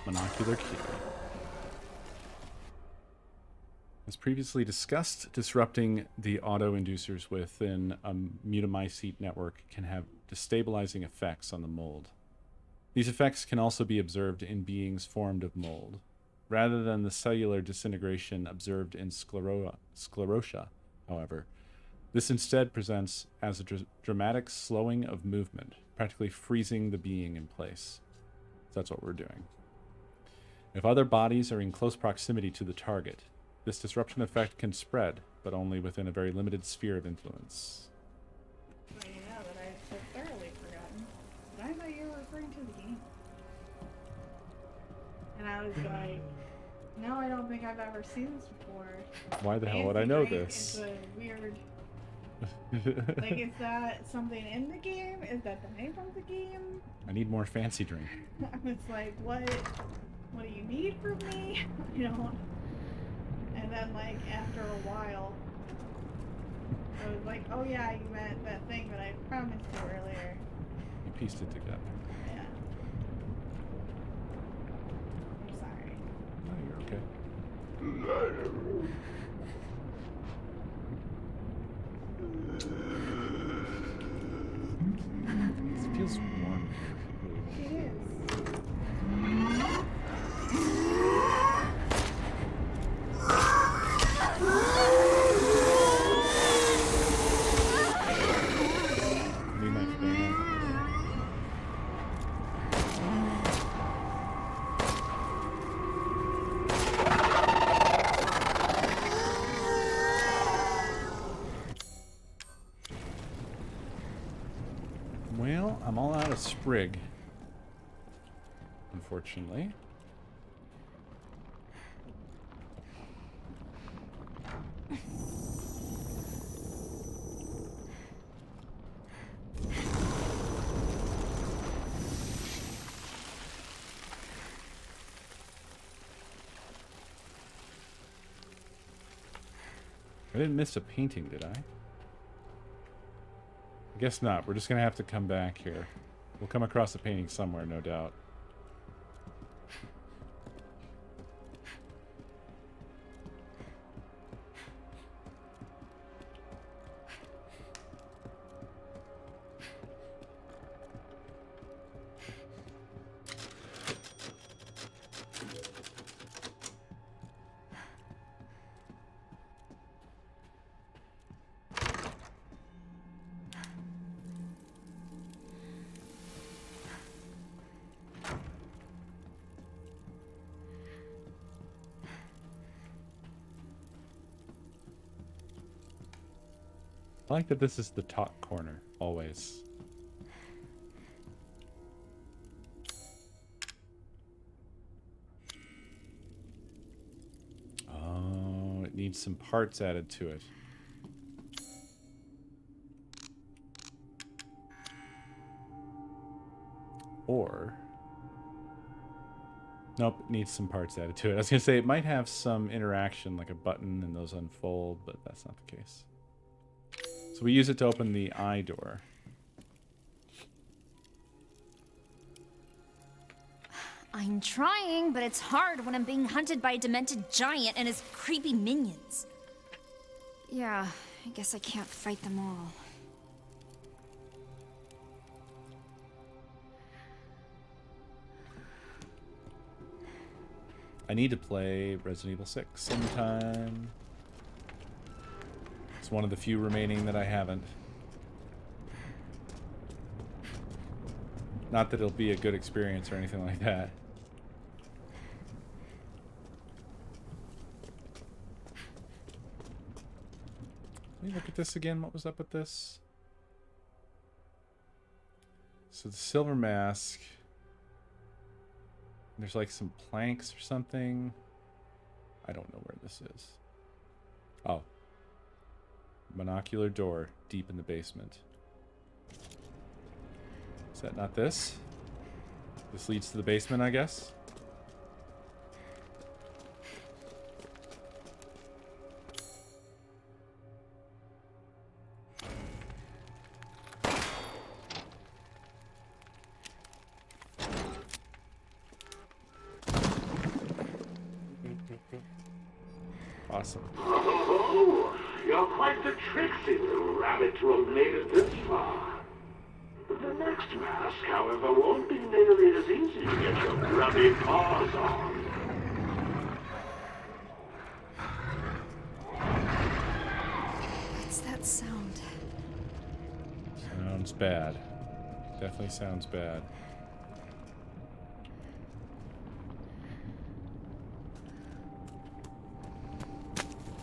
Monocular key. As previously discussed, disrupting the auto-inducers within a mutamycete network can have destabilizing effects on the mold. These effects can also be observed in beings formed of mold. Rather than the cellular disintegration observed in sclerotia, however, this instead presents as a dramatic slowing of movement, practically freezing the being in place. So that's what we're doing. If other bodies are in close proximity to the target, this disruption effect can spread, but only within a very limited sphere of influence. Well, you know that I've so thoroughly forgotten. But I thought you were referring to the game. And I was like, no, I don't think I've ever seen this before. Why the hell would I know Fancy Drink this? is a weird... Like, is that something in the game? Is that the name of the game? I need more fancy drink. I was like, what do you need from me? You know? And then, like, after a while, I was like, oh yeah, you meant that thing that I promised you earlier. You pieced it together. Yeah. I'm sorry. No, you're okay. It feels warm here. It is. Need my fan. Well, I'm all out of sprig, unfortunately. I didn't miss a painting, did I? I guess not. We're just going to have to come back here. We'll come across a painting somewhere, no doubt. I like that this is the top corner, always. Oh, it needs some parts added to it. Or... Nope, it needs some parts added to it. I was going to say it might have some interaction, like a button and those unfold, but that's not the case. So we use it to open the eye door. I'm trying, but it's hard when I'm being hunted by a demented giant and his creepy minions. Yeah, I guess I can't fight them all. I need to play Resident Evil 6 sometime. It's one of the few remaining that I haven't. Not that it'll be a good experience or anything like that. Let me look at this again. What was up with this? So the silver mask. There's like some planks or something. I don't know where this is. Oh. Monocular door deep in the basement. Is that not this? This leads to the basement, I guess? Awesome. Oh, you're quite the tricksy little rabbit to have made it this far. The next mask, however, won't be nearly as easy to get your grubby paws on. What's that sound? Sounds bad. Definitely sounds bad.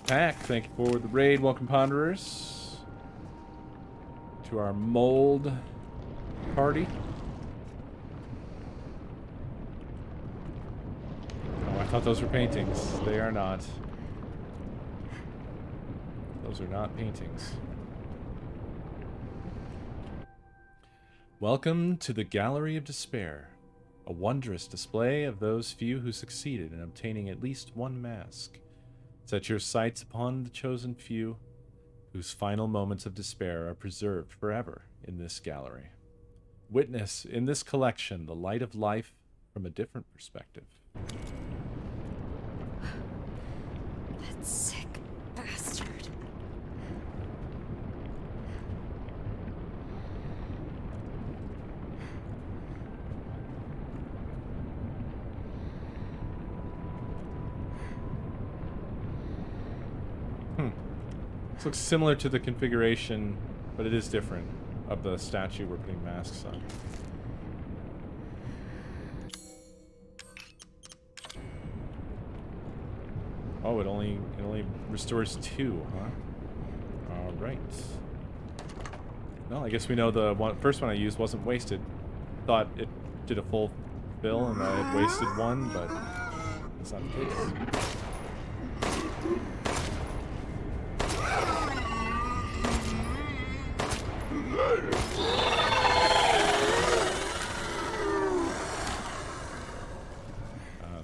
Pack, thank you for the raid. Welcome, Ponderers, to our mold party. Oh, I thought those were paintings. They are not. Those are not paintings. Welcome to the Gallery of Despair, a wondrous display of those few who succeeded in obtaining at least one mask. Set your sights upon the chosen few, whose final moments of despair are preserved forever in this gallery. Witness in this collection the light of life from a different perspective. That sick bastard. This looks similar to the configuration, but it is different, of the statue we're putting masks on. Oh, it only restores 2, huh? All right. Well, I guess we know the first one I used wasn't wasted. Thought it did a full fill and I had wasted 1, but that's not the case.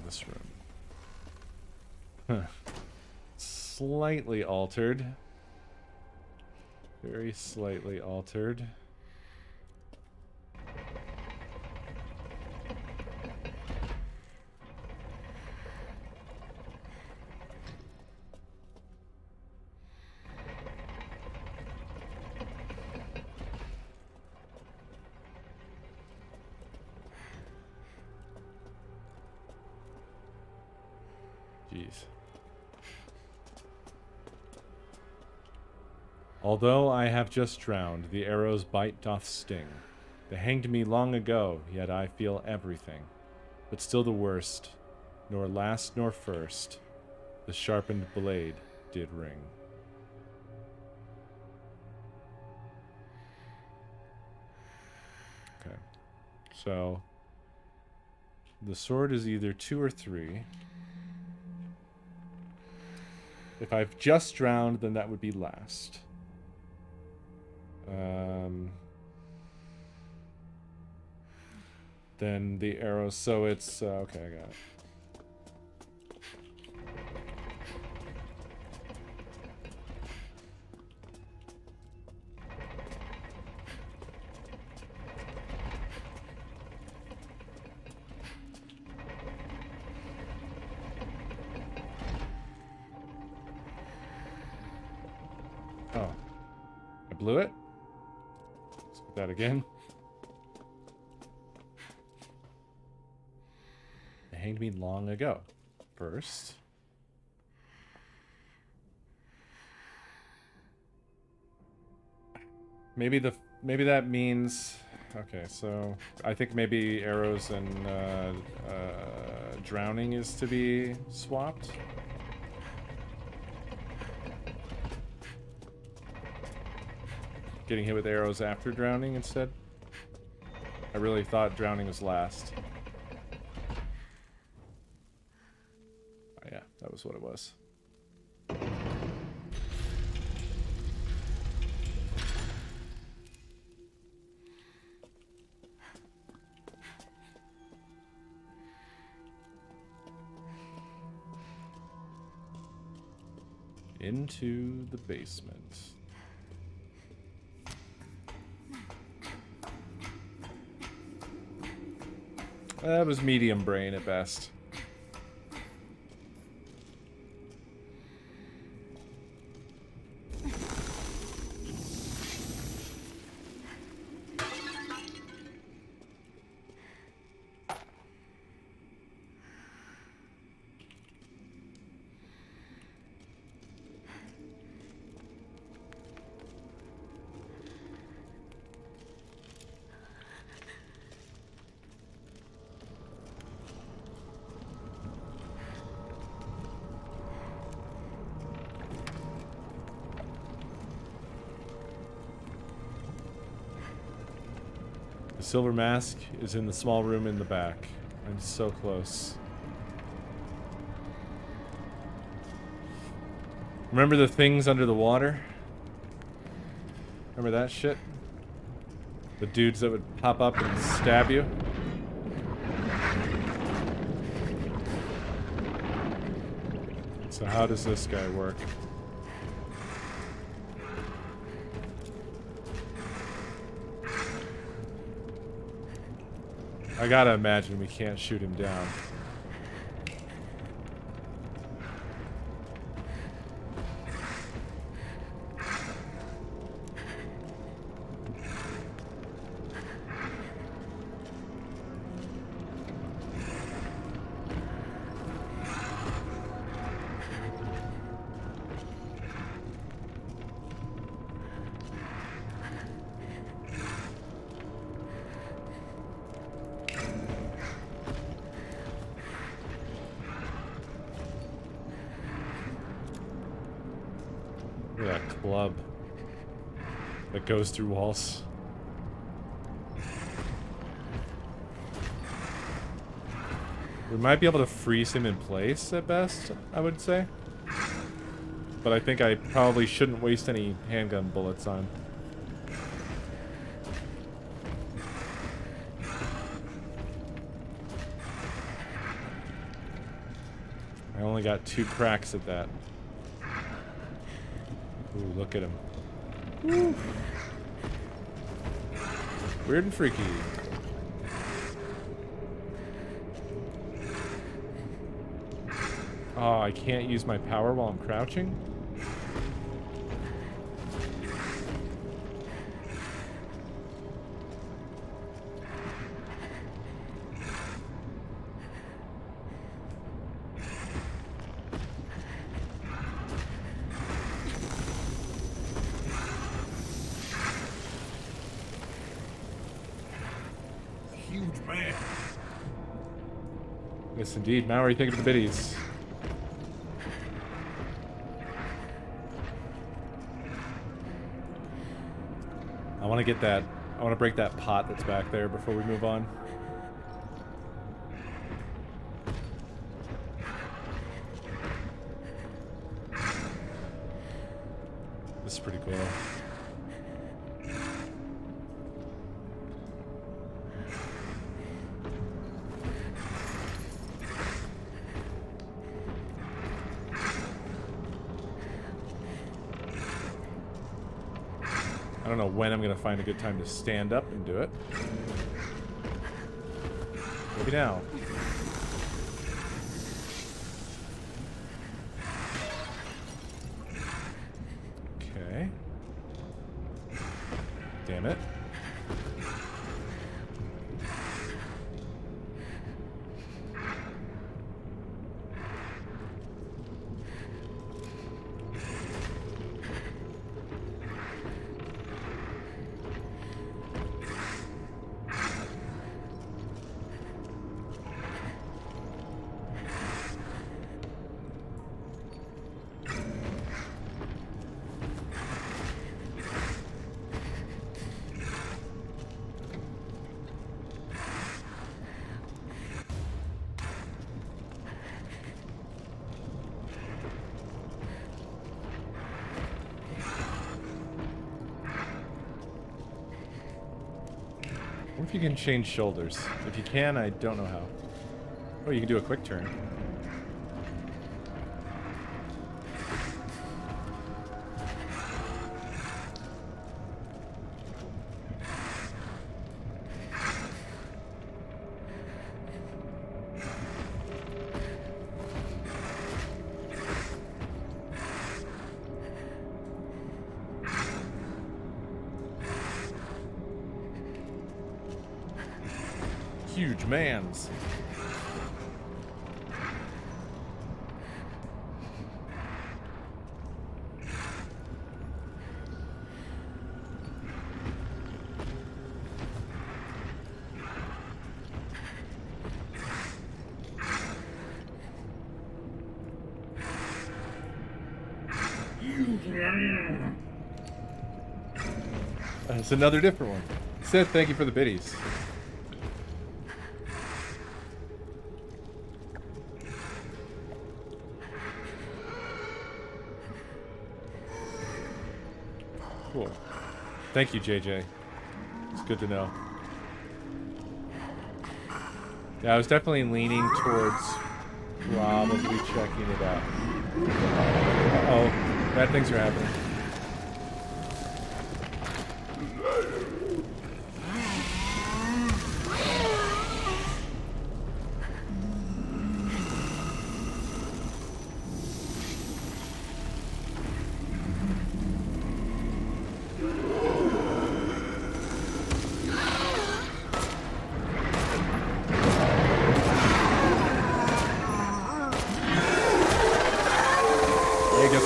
This room. Huh. slightly altered. Very slightly altered. Jeez. Although I have just drowned, the arrow's bite doth sting. They hanged me long ago, yet I feel everything. But still the worst, nor last nor first, the sharpened blade did ring. Okay. So, the sword is either 2 or 3. If I've just drowned, then that would be last. Then the arrow, so it's, okay, I got it. Oh, I blew it? Let's put that again. They hanged me long ago. First. Maybe that means, okay, so I think maybe arrows and drowning is to be swapped. Getting hit with arrows after drowning instead. I really thought drowning was last. Oh yeah, that was what it was. Into the basement. That was medium brain at best. The silver mask is in the small room in the back. I'm so close. Remember the things under the water? Remember that shit? The dudes that would pop up and stab you? So how does this guy work? I gotta imagine we can't shoot him down. Look at that club that goes through walls. We might be able to freeze him in place at best, I would say. But I think I probably shouldn't waste any handgun bullets on him. I only got 2 cracks at that. Ooh, look at him. Woo. Weird and freaky. Oh, I can't use my power while I'm crouching? Huge man. Yes, indeed. Now, what are you thinking of the biddies? I want to get that. I want to break that pot that's back there before we move on. This is pretty cool. I don't know when I'm going to find a good time to stand up and do it. Maybe now. Okay. Damn it. What if you can change shoulders? If you can, I don't know how. Oh, you can do a quick turn. Huge mans. That's another different one. Seth, thank you for the biddies. Cool. Thank you, JJ. It's good to know. Yeah, I was definitely leaning towards probably checking it out. Uh-oh. Bad things are happening.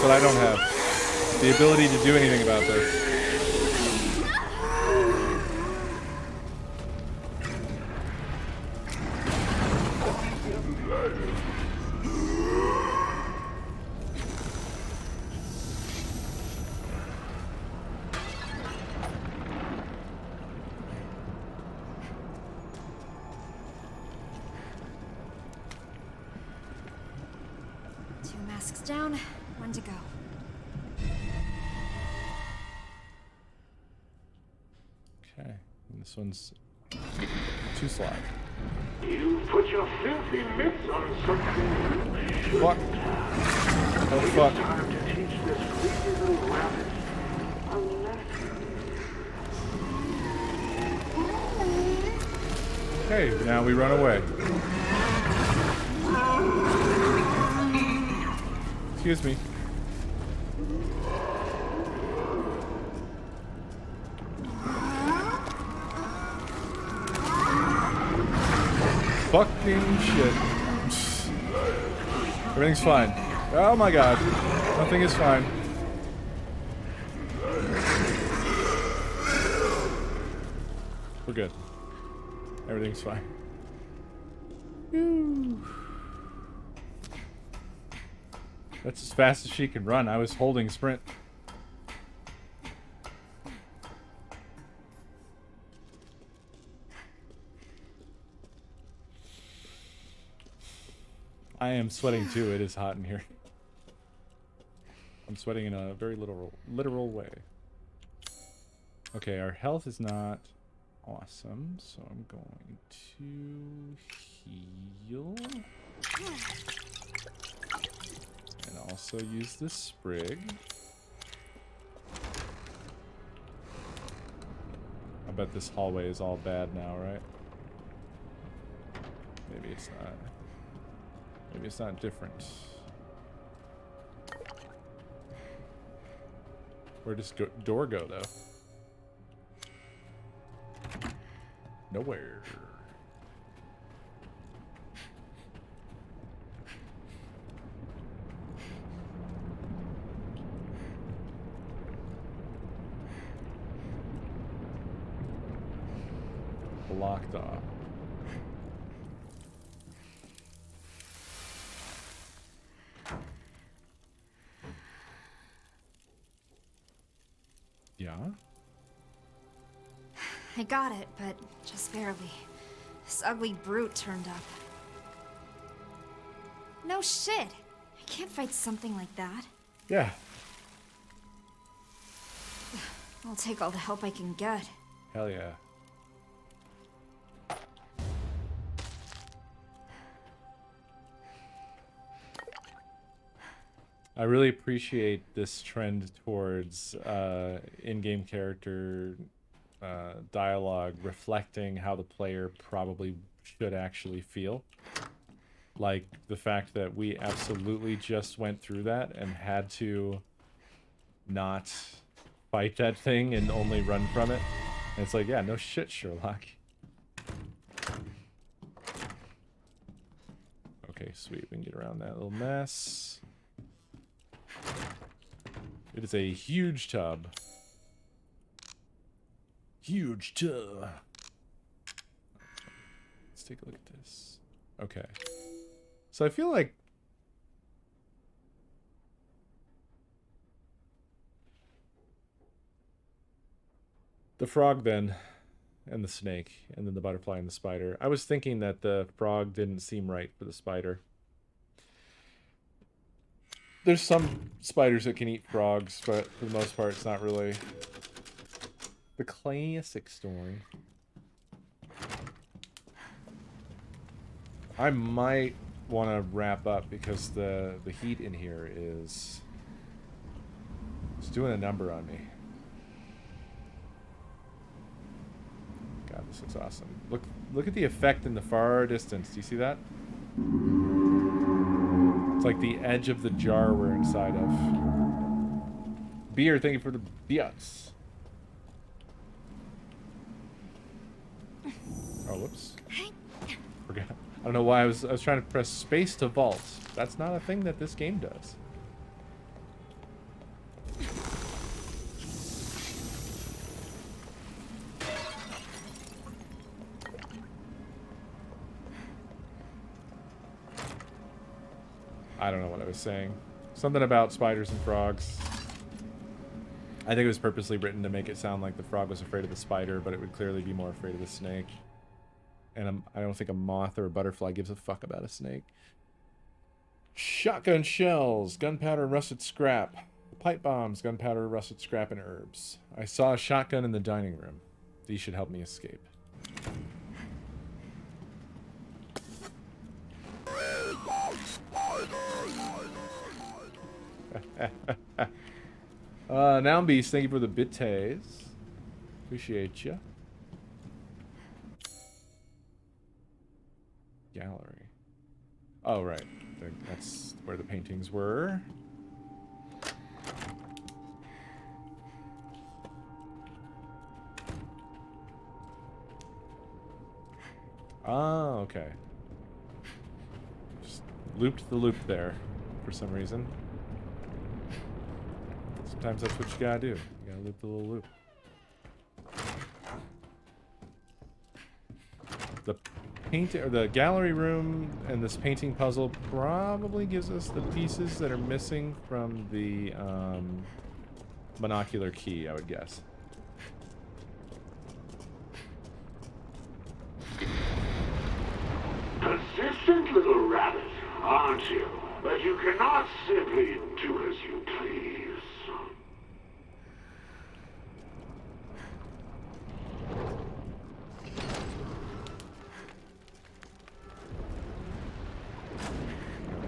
But I don't have the ability to do anything about this. Two masks down, one to go. Okay, and this one's 2 slot. You put your filthy mitts on something. What? Oh fuck. Time to teach them this greasy little rabbit a letter. Okay, now we run away. Excuse me. Fucking shit. Everything's fine. Oh my god. Nothing is fine. We're good. Everything's fine. Whew. That's as fast as she can run. I was holding sprint. I am sweating too. It is hot in here. I'm sweating in a very literal way. Okay, our health is not awesome, so I'm going to heal. And also use this sprig. I bet this hallway is all bad now, right? Maybe it's not. Maybe it's not different. Where does door go, though? Nowhere. Blocked off. Yeah? I got it, but just barely. This ugly brute turned up. No shit. I can't fight something like that. Yeah. I'll take all the help I can get. Hell yeah. I really appreciate this trend towards in-game character dialogue reflecting how the player probably should actually feel. Like the fact that we absolutely just went through that and had to not fight that thing and only run from it. And it's like, yeah, no shit, Sherlock. Okay, sweet. We can get around that little mess. It is a huge tub. Huge tub. Let's take a look at this. Okay. So I feel like the frog then, and the snake, and then the butterfly and the spider. I was thinking that the frog didn't seem right for the spider. There's some spiders that can eat frogs, but for the most part, it's not really the classic story. I might want to wrap up because the heat in here is it's doing a number on me. God, this looks awesome. Look at the effect in the far distance. Do you see that? It's like the edge of the jar we're inside of. Beer, thank you for the beats. Oh, whoops. Forgot. I don't know why I was trying to press space to vault. That's not a thing that this game does. I don't know what I was saying. Something about spiders and frogs. I think it was purposely written to make it sound like the frog was afraid of the spider, but it would clearly be more afraid of the snake. And I don't think a moth or a butterfly gives a fuck about a snake. Shotgun shells, gunpowder, rusted scrap. Pipe bombs, gunpowder, rusted scrap, and herbs. I saw a shotgun in the dining room. These should help me escape. Now Beast, thank you for the bittays. Appreciate you. Gallery. Oh, right. That's where the paintings were. Oh, okay. Just looped the loop there for some reason. Sometimes that's what you gotta do. You gotta loop the little loop. The paint or the gallery room and this painting puzzle probably gives us the pieces that are missing from the monocular key, I would guess. Persistent little rabbit, aren't you? But you cannot simply do as you please.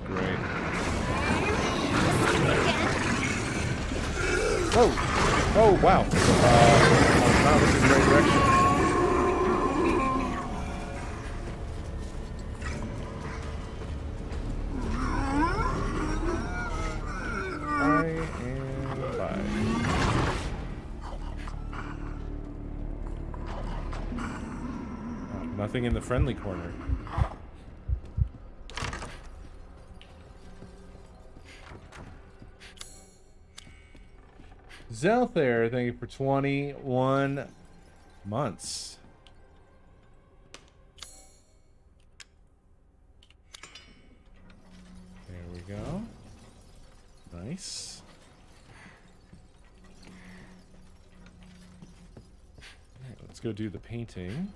Great. Whoa! Oh, wow. Wow, this is the right direction. Nothing in the friendly corner. Zelthair, thank you for 21 months. There we go. Nice. All right, let's go do the painting.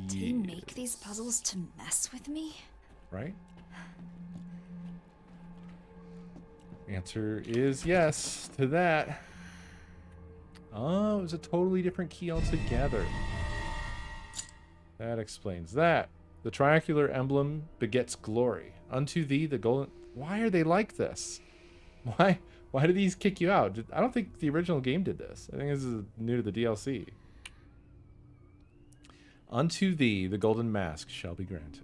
Do you make these puzzles to mess with me? Right? Answer is yes to that. Oh, it was a totally different key altogether. That explains that. The triangular emblem begets glory. Unto thee the golden... Why are they like this? Why do these kick you out? I don't think the original game did this. I think this is new to the DLC. Unto thee the golden mask shall be granted.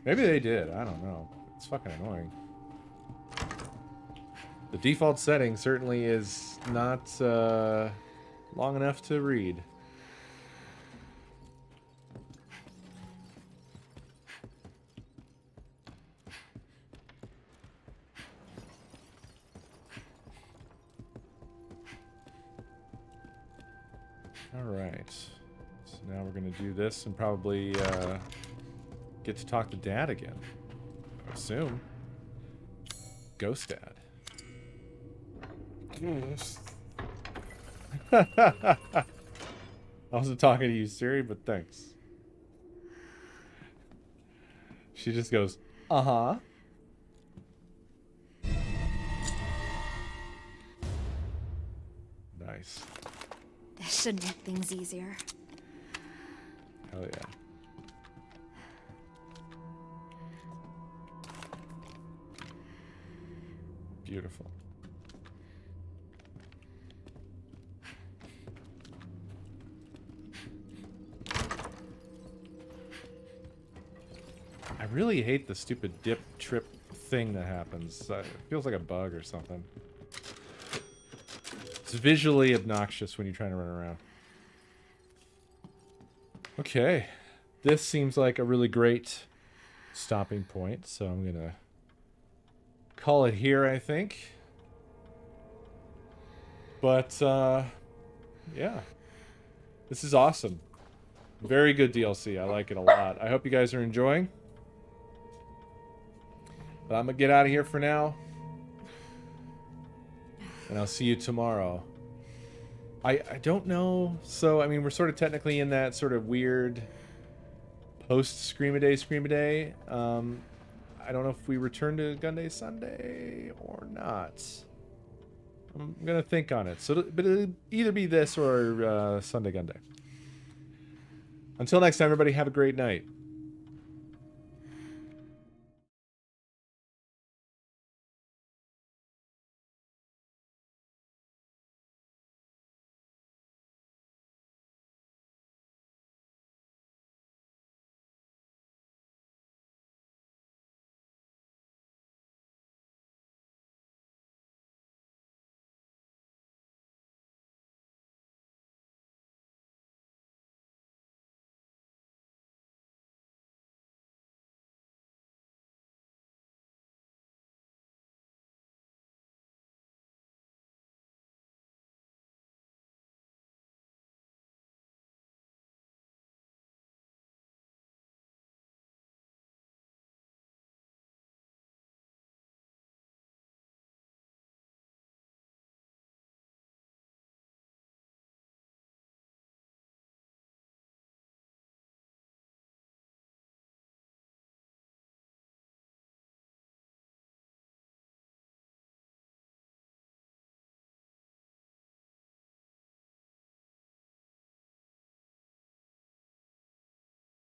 Maybe they did. I don't know. It's fucking annoying. The default setting certainly is not long enough to read. All right. So now we're going to do this and probably get to talk to Dad again. I assume. Ghost Dad. I wasn't talking to you, Siri, but thanks. She just goes, uh-huh. Nice. This should make things easier. Hell yeah. Beautiful. I really hate the stupid dip trip thing that happens. It feels like a bug or something. It's visually obnoxious when you're trying to run around. Okay. This seems like a really great stopping point, so I'm going to call it here, I think. But, yeah. This is awesome. Very good DLC. I like it a lot. I hope you guys are enjoying. But I'm gonna get out of here for now. And I'll see you tomorrow. I don't know. So, I mean, we're sort of technically in that sort of weird post-ScreamADay. I don't know if we return to Gunday Sunday or not. I'm going to think on it. So, but it'll either be this or Sunday Gunday. Until next time, everybody, have a great night.